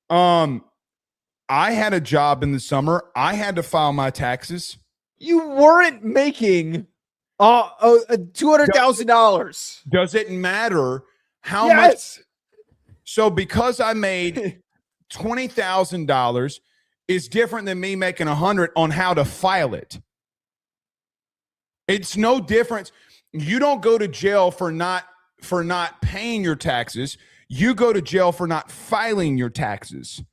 I had a job in the summer. I had to file my taxes. You weren't making $200,000. Does it matter how much? So because I made $20,000 is different than me making $100 on how to file it. It's no difference. You don't go to jail for not paying your taxes. You go to jail for not filing your taxes.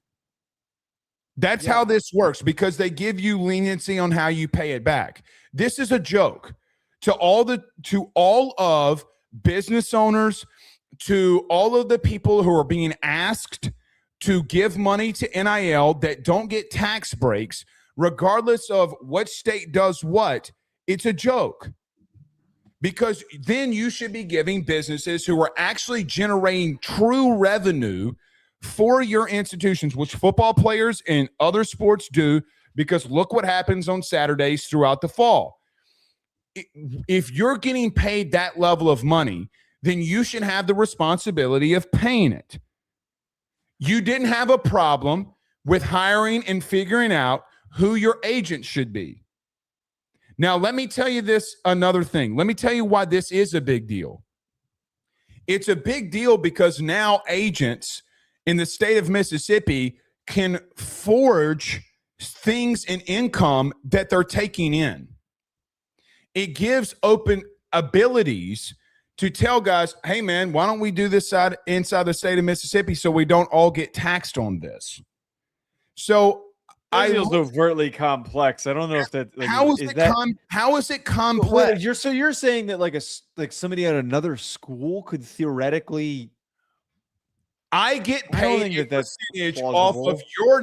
That's how this works, because they give you leniency on how you pay it back. This is a joke to all of business owners, to all of the people who are being asked to give money to NIL that don't get tax breaks, regardless of what state does what. It's a joke, because then you should be giving businesses who are actually generating true revenue for your institutions, which football players and other sports do, because look what happens on Saturdays throughout the fall. If you're getting paid that level of money, then you should have the responsibility of paying it. You didn't have a problem with hiring and figuring out who your agent should be. Now, let me tell you another thing. Let me tell you why this is a big deal. It's a big deal because now agents in the state of Mississippi can forge things in income that they're taking in. It gives open abilities to tell guys, hey, man, why don't we do this inside the state of Mississippi so we don't all get taxed on this? So it feels overtly complex. I don't know if that how is it complex? You're saying that like somebody at another school could theoretically. I get paid a percentage off of your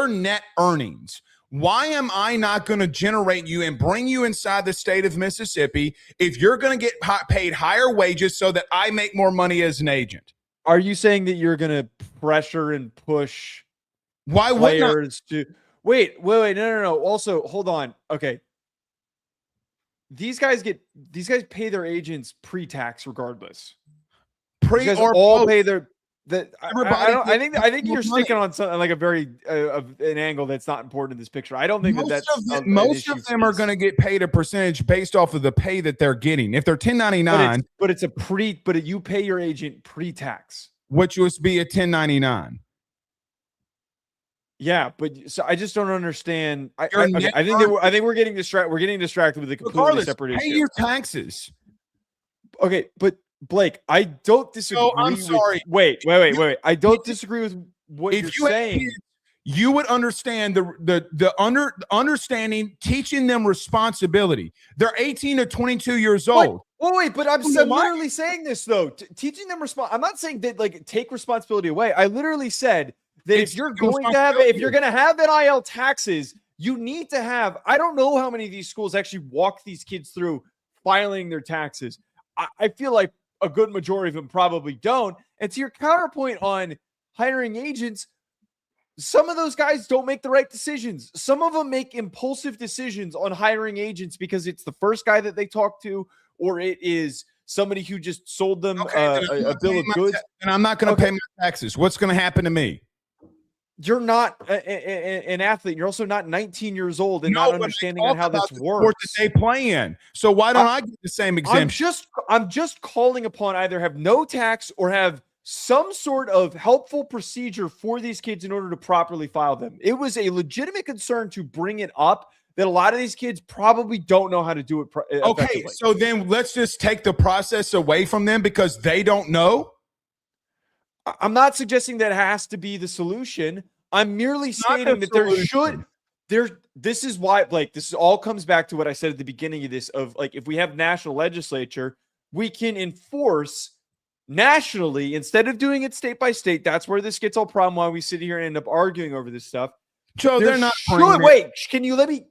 net earnings. Why am I not going to generate you and bring you inside the state of Mississippi if you're going to get paid higher wages so that I make more money as an agent? Are you saying that you're going to pressure and push players to wait, no. Also, hold on. Okay. These guys pay their agents pre-tax regardless. Pay their I think you're sticking on something like a very an angle that's not important in this picture. I don't think most of them are going to get paid a percentage based off of the pay that they're getting. If they're 1099, but you pay your agent pre-tax, which would be a 1099. Yeah, but so I just don't understand. I think we're getting distracted. We're getting distracted with a completely separate issue. Pay your taxes. Okay, but Blake, I don't disagree. Oh, I'm sorry. Wait. I don't disagree with what you're saying. Kids, you would understand the understanding, teaching them responsibility. They're 18 to 22 years old. Wait, but I'm literally saying this though. Teaching them I'm not saying that like take responsibility away. I literally said that if you're going to have NIL taxes, you need to have. I don't know how many of these schools actually walk these kids through filing their taxes. I feel like a good majority of them probably don't. And to your counterpoint on hiring agents, some of those guys don't make the right decisions. Some of them make impulsive decisions on hiring agents because it's the first guy that they talk to, or it is somebody who just sold them a bill of goods. And I'm not going to pay my taxes. What's going to happen to me? You're not an athlete. You're also not 19 years old and not understanding on how this works. That they play in. So why don't I get the same exemption? I'm just calling upon either have no tax or have some sort of helpful procedure for these kids in order to properly file them. It was a legitimate concern to bring it up that a lot of these kids probably don't know how to do it. Okay, so then let's just take the process away from them because they don't know. I'm not suggesting that has to be the solution. I'm merely stating that this is why, like, this all comes back to what I said at the beginning of this of like, if we have national legislature, we can enforce nationally instead of doing it state by state. That's where this gets all problem why we sit here and end up arguing over this stuff. Joe, they're not. Can you let me?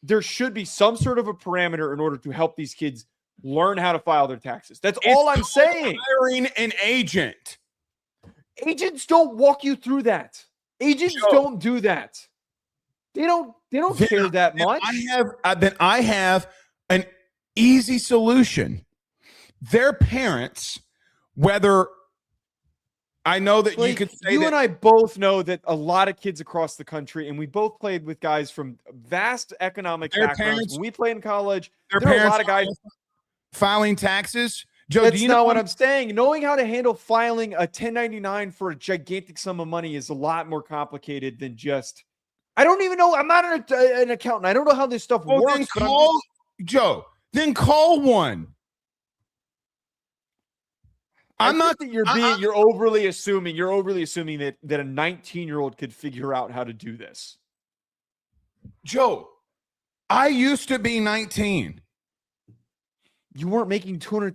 There should be some sort of a parameter in order to help these kids learn how to file their taxes. That's all I'm saying. Hiring an agent. Agents don't walk you through that. Agents don't do that. They don't care that much. I have an easy solution. Their parents, whether I know that you could say you and I both know that a lot of kids across the country, and we both played with guys from vast economic backgrounds. When we played in college, there are a lot of guys filing taxes. Joe, that's not what I'm saying. Knowing how to handle filing a 1099 for a gigantic sum of money is a lot more complicated than just. I don't even know. I'm not an accountant. I don't know how this stuff works. Then call one. I'm not that you're overly assuming. You're overly assuming that a 19-year-old could figure out how to do this. Joe, I used to be 19. You weren't making $200,000,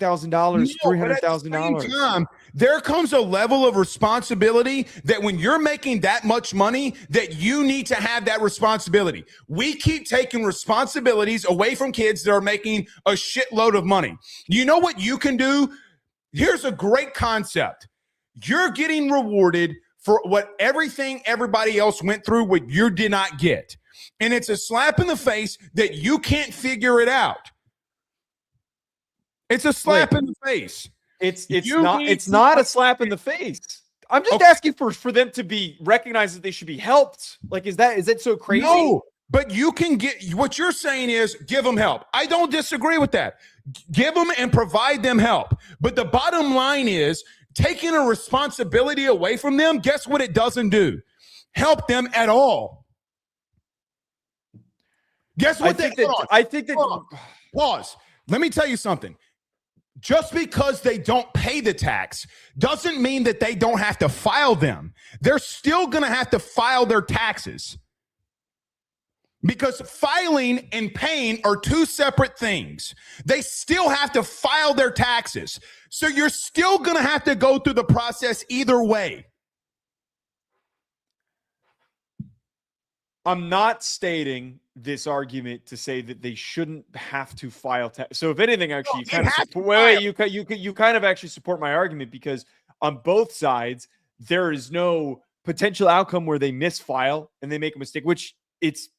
$300,000. There comes a level of responsibility that when you're making that much money, that you need to have that responsibility. We keep taking responsibilities away from kids that are making a shitload of money. You know what you can do? Here's a great concept. You're getting rewarded for everything everybody else went through, what you did not get. And it's a slap in the face that you can't figure it out. It's a slap in the face. It's not a slap in the face. I'm just asking for them to be recognized that they should be helped. Like, is that so crazy? No, but you can get what you're saying is give them help. I don't disagree with that. Give them and provide them help. But the bottom line is taking a responsibility away from them. Guess what it doesn't do? Help them at all. Guess what? Pause. Let me tell you something. Just because they don't pay the tax doesn't mean that they don't have to file them. They're still going to have to file their taxes. Because filing and paying are two separate things. They still have to file their taxes. So you're still going to have to go through the process either way. I'm not stating this argument to say that they shouldn't have to file tax. So if anything, actually, you kind of actually support my argument, because on both sides, there is no potential outcome where they misfile and they make a mistake, which it's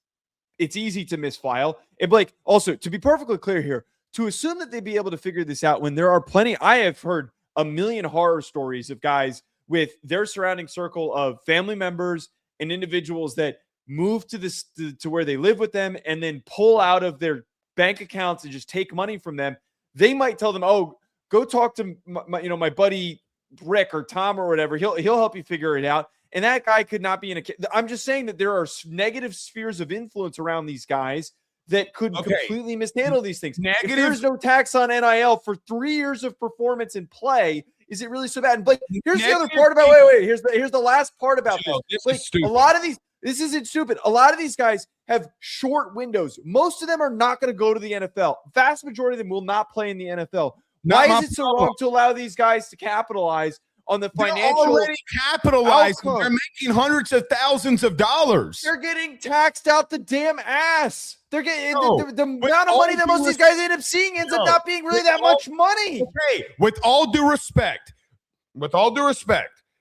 easy to misfile. And Blake, also, to be perfectly clear here, to assume that they'd be able to figure this out when there are plenty, I have heard a million horror stories of guys with their surrounding circle of family members and individuals that move to where they live with them and then pull out of their bank accounts and just take money from them. They might tell them, "Oh, go talk to my buddy Rick or Tom or whatever. He'll help you figure it out." And that guy could not be in a. I'm just saying that there are negative spheres of influence around these guys that could completely mishandle these things. If there's no tax on NIL for 3 years of performance and play, is it really so bad? But here's the other part about. Wait. Here's the last part about this. Like, a lot of these. This isn't stupid. A lot of these guys have short windows. Most of them are not going to go to the NFL. Vast majority of them will not play in the NFL. Why is it so wrong to allow these guys to capitalize on the financial? They're already capitalized. They're making hundreds of thousands of dollars. They're getting taxed out the damn ass. They're getting the amount of money that most of these guys end up seeing ends up not being really that much money. Okay, with all due respect,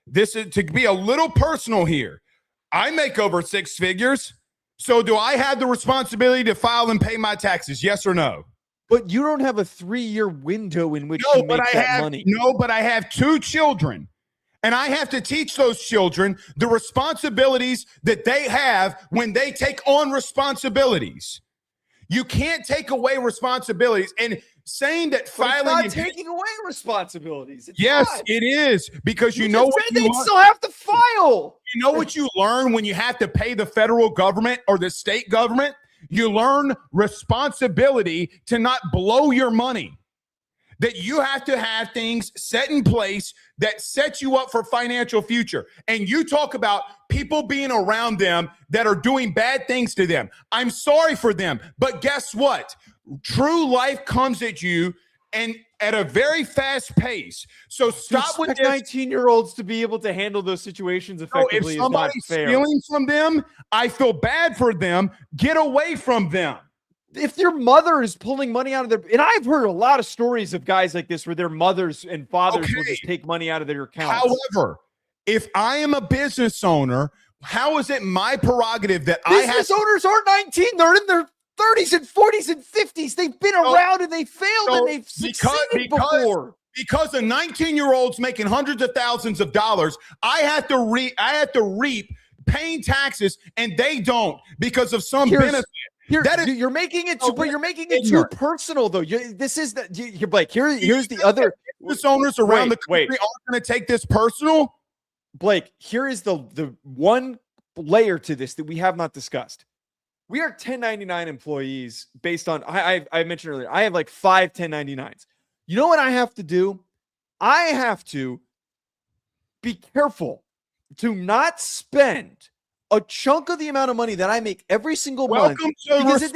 this is to be a little personal here. I make over 6 figures. So do I have the responsibility to file and pay my taxes? Yes or no? But you don't have a 3-year window in which you make that money. No, but I have 2 children. And I have to teach those children the responsibilities that they have when they take on responsibilities. You can't take away responsibilities. And saying that filing it's not taking away responsibilities. Yes, it is, because you know what they still have to file. You know what you learn when you have to pay the federal government or the state government? You learn responsibility to not blow your money. That you have to have things set in place that set you up for financial future. And you talk about people being around them that are doing bad things to them. I'm sorry for them, but guess what? True life comes at you and at a very fast pace. So stop with this. 19-year-olds to be able to handle those situations effectively. If somebody's stealing from them, I feel bad for them. Get away from them. If your mother is pulling money out of their, and I've heard a lot of stories of guys like this where their mothers and fathers will just take money out of their accounts. However, if I am a business owner, how is it my prerogative that business owners aren't 19? They're in their 30s and 40s and 50s. They've been around and they failed and they've succeeded before. Because a 19-year-old's making hundreds of thousands of dollars, I have to reap paying taxes, and they don't because of some benefit. You're making it too personal, though. You're Blake. Here's the other business owners around the country aren't going to take this personal. Blake, here is the one layer to this that we have not discussed. We are 1099 employees based on I mentioned earlier. I have like 5 1099s. You know what I have to do? I have to be careful to not spend a chunk of the amount of money that I make every single month. Because at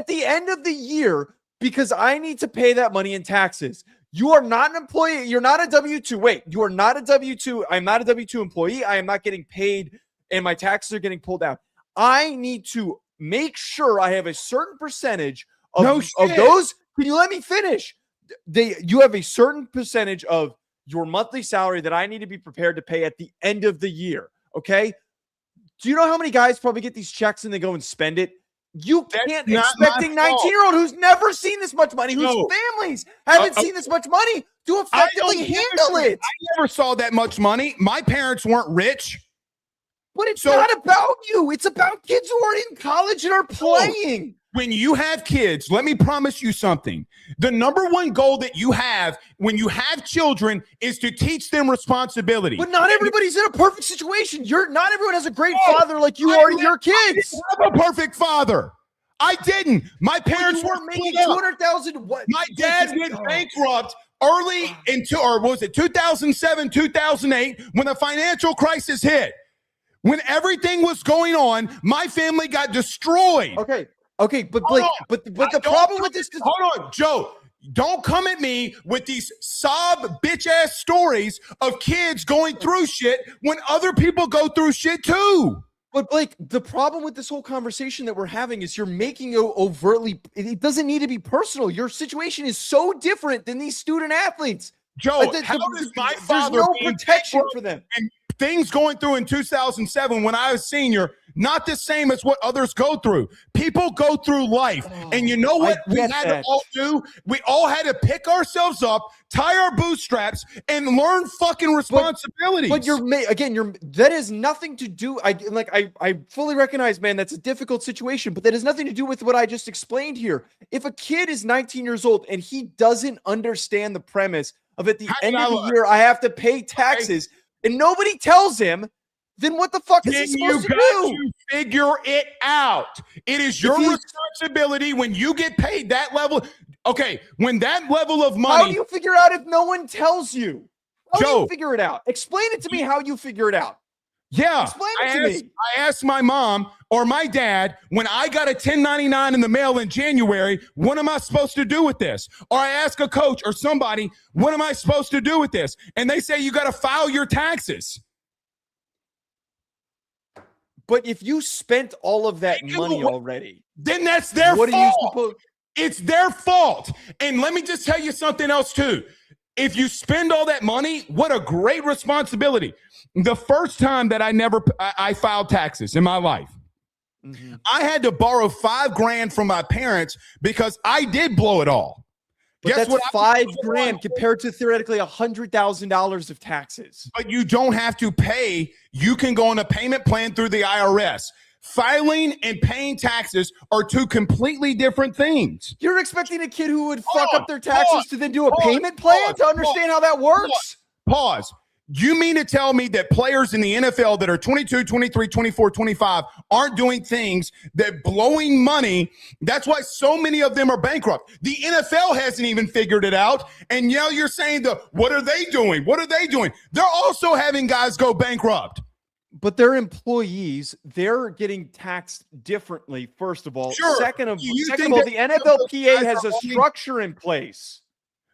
the end of the year, because I need to pay that money in taxes. You are not an employee. You're not a W-2. Wait, you are not a W-2. I'm not a W-2 employee. I am not getting paid and my taxes are getting pulled out. I need to make sure I have a certain percentage of those. Can you let me finish? You have a certain percentage of your monthly salary that I need to be prepared to pay at the end of the year. Okay. Do you know how many guys probably get these checks and they go and spend it? You can't expect a 19-year-old who's never seen this much money, whose families haven't seen this much money to effectively handle it. I never saw that much money. My parents weren't rich. But it's not about you. It's about kids who are in college and are playing. When you have kids, let me promise you something. The number one goal that you have when you have children is to teach them responsibility. But not everybody's in a perfect situation. Not everyone has a great father like you are to your kids. I have a perfect father. I didn't. My parents were making 200,000. What? My dad went bankrupt early into, or was it 2007, 2008, when the financial crisis hit? When everything was going on, my family got destroyed. Okay, but Blake, but the problem with this is, hold on, Joe. Don't come at me with these sob bitch ass stories of kids going through shit when other people go through shit too. But Blake, the problem with this whole conversation that we're having is you're making it overtly. It doesn't need to be personal. Your situation is so different than these student athletes. Joe, how does my father there's no protection for them? And things going through in 2007 when I was senior, not the same as what others go through. People go through life. And you know what we had to all do? We all had to pick ourselves up, tie our bootstraps, and learn fucking responsibilities. But that has nothing to do. I fully recognize, man, that's a difficult situation, but that has nothing to do with what I just explained here. If a kid is 19 years old and he doesn't understand the premise of at the end of the year, I have to pay taxes, and nobody tells him, then what the fuck is he supposed to do? You figure it out. It is your responsibility when you get paid that level. Okay, when that level of money. How do you figure out if no one tells you? How do you figure it out? Explain it to me how you figure it out. Yeah. Explain it to me. I asked my mom or my dad, when I got a 1099 in the mail in January, what am I supposed to do with this? Or I ask a coach or somebody, what am I supposed to do with this? And they say, you got to file your taxes. But if you spent all of that money already, then that's their fault. What are you supposed? It's their fault. And let me just tell you something else too. If you spend all that money, what a great responsibility. The first time that I filed taxes in my life, I had to borrow $5,000 from my parents because I did blow it all. But guess that's $5,000 compared to theoretically $100,000 of taxes. But you don't have to pay. You can go on a payment plan through the IRS. Filing and paying taxes are two completely different things. You're expecting a kid who would fuck up their taxes to then do a payment plan to understand how that works? Pause. You mean to tell me that players in the NFL that are 22, 23, 24, 25 aren't doing things that blowing money? That's why so many of them are bankrupt. The NFL hasn't even figured it out. And now you're saying, what are they doing? What are they doing? They're also having guys go bankrupt. But they're employees. They're getting taxed differently, first of all. Sure. Second of all, the NFLPA has a structure in place.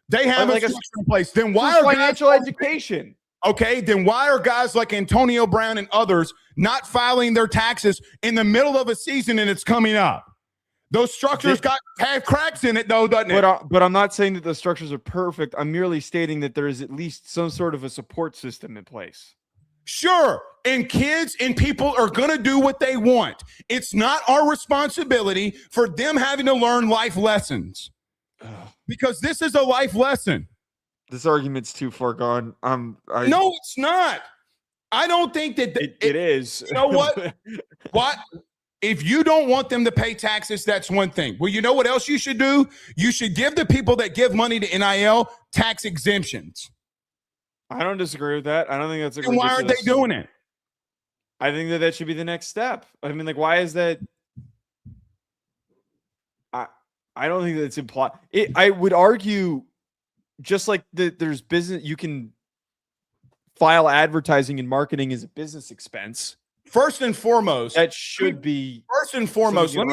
They have a structure in place. Then why are financial education? Okay, then why are guys like Antonio Brown and others not filing their taxes in the middle of a season and it's coming up? Those structures have cracks in it, though, doesn't it? But I'm not saying that the structures are perfect. I'm merely stating that there is at least some sort of a support system in place. Sure, and kids and people are going to do what they want. It's not our responsibility for them having to learn life lessons because this is a life lesson. This argument's too far gone. No, it's not. I don't think that it is. You know what? What? If you don't want them to pay taxes, that's one thing. Well, you know what else you should do? You should give the people that give money to NIL tax exemptions. I don't disagree with that. I don't think that's a And why aren't they doing it? I think that should be the next step. I mean, why is that? I don't think that's implied. I would argue, just like there's business, you can file advertising and marketing as a business expense. First and foremost, that should be. First and foremost, let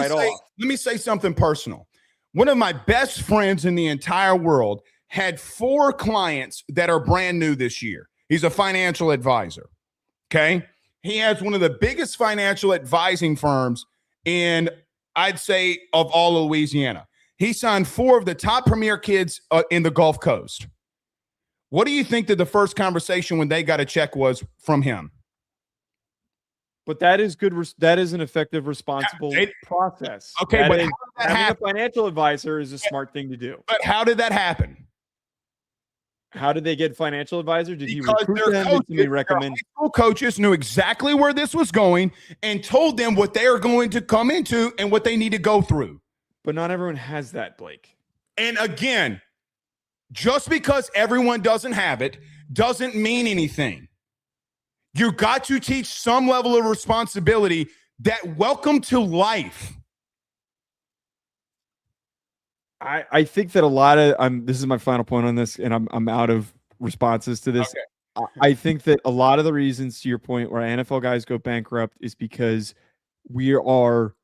me say something personal. One of my best friends in the entire world had 4 clients that are brand new this year. He's a financial advisor. Okay. He has one of the biggest financial advising firms in, I'd say, of all of Louisiana. He signed 4 of the top premier kids in the Gulf Coast. What do you think that the first conversation when they got a check was from him? But that is good. That is an effective, responsible process. Okay, but having a financial advisor is a smart thing to do. But how did that happen? How did they get financial advisor? Did he recruit them? Did somebody recommend? High school coaches knew exactly where this was going and told them what they are going to come into and what they need to go through. But not everyone has that, Blake. And again, just because everyone doesn't have it doesn't mean anything. You got to teach some level of responsibility that welcome to life. I think that a lot of this is my final point on this, and I'm out of responses to this. Okay. I think that a lot of the reasons, to your point, where NFL guys go bankrupt is because we are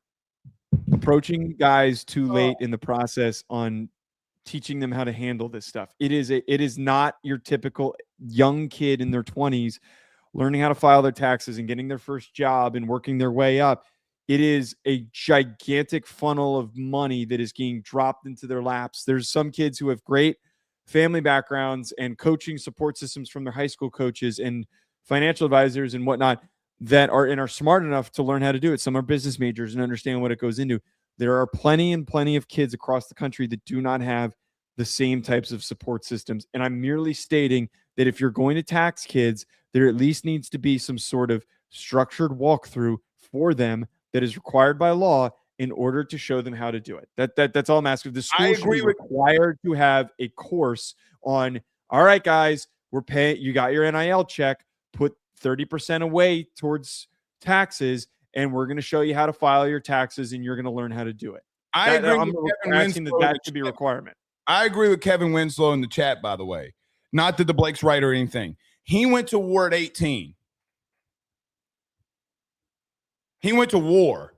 approaching guys too late in the process on teaching them how to handle this stuff. It is not your typical young kid in their 20s learning how to file their taxes and getting their first job and working their way up. It is a gigantic funnel of money that is being dropped into their laps. There's some kids who have great family backgrounds and coaching support systems from their high school coaches and financial advisors and whatnot that are smart enough to learn how to do it. Some are business majors and understand what it goes into. There are plenty of kids across the country that do not have the same types of support systems. And I'm merely stating that if you're going to tax kids, there at least needs to be some sort of structured walkthrough for them that is required by law in order to show them how to do it. That's all I'm asking. The school should be required to have a course on, all right, guys, we're paying, you got your NIL check, put 30% away towards taxes, and we're going to show you how to file your taxes, and you're going to learn how to do it. I agree. I'm asking that should be a requirement. I agree with Kevin Winslow in the chat, by the way. Not that the Blake's right or anything. He went to war at 18. He went to war.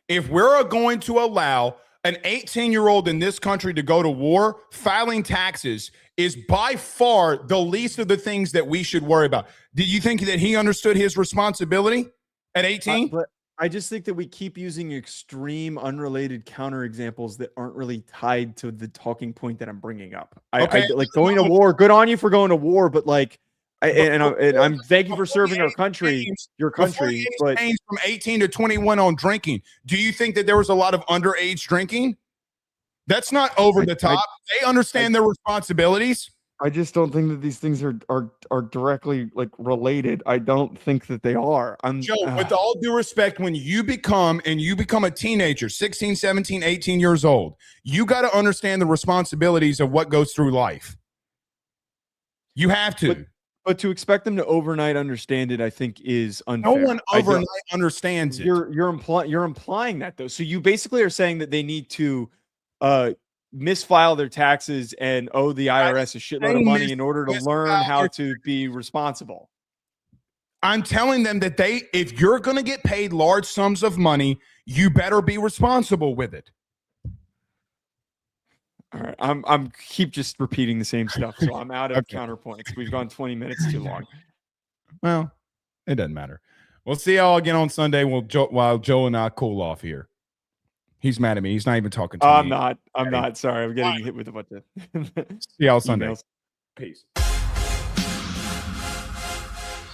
If we're going to allow an 18-year-old in this country to go to war, filing taxes is by far the least of the things that we should worry about. Did you think that he understood his responsibility at 18? But I just think that we keep using extreme unrelated counterexamples that aren't really tied to the talking point that I'm bringing up. I like going to war. Good on you for going to war, but like, I'm thank you for serving our country, your country. But changed from 18 to 21 on drinking. Do you think that there was a lot of underage drinking? That's not over the top. They understand their responsibilities. I just don't think that these things are directly like related. I don't think that they are. Joe, with all due respect, when you become a teenager, 16, 17, 18 years old, you got to understand the responsibilities of what goes through life. You have to. But to expect them to overnight understand it, I think, is unfair. No one overnight understands it. You're implying that, though. So you basically are saying that they need to misfile their taxes and owe the IRS a shitload of money in order to learn how to be responsible. I'm telling them that if you're going to get paid large sums of money, you better be responsible with it. All right, I'm keep just repeating the same stuff, so I'm out of counterpoints. We've gone 20 minutes too long. Well, it doesn't matter. We'll see y'all again on Sunday while Joe and I cool off here. He's mad at me. He's not even talking to me. I'm not. Sorry, I'm getting hit with a bunch of see y'all Sunday. Emails. Peace.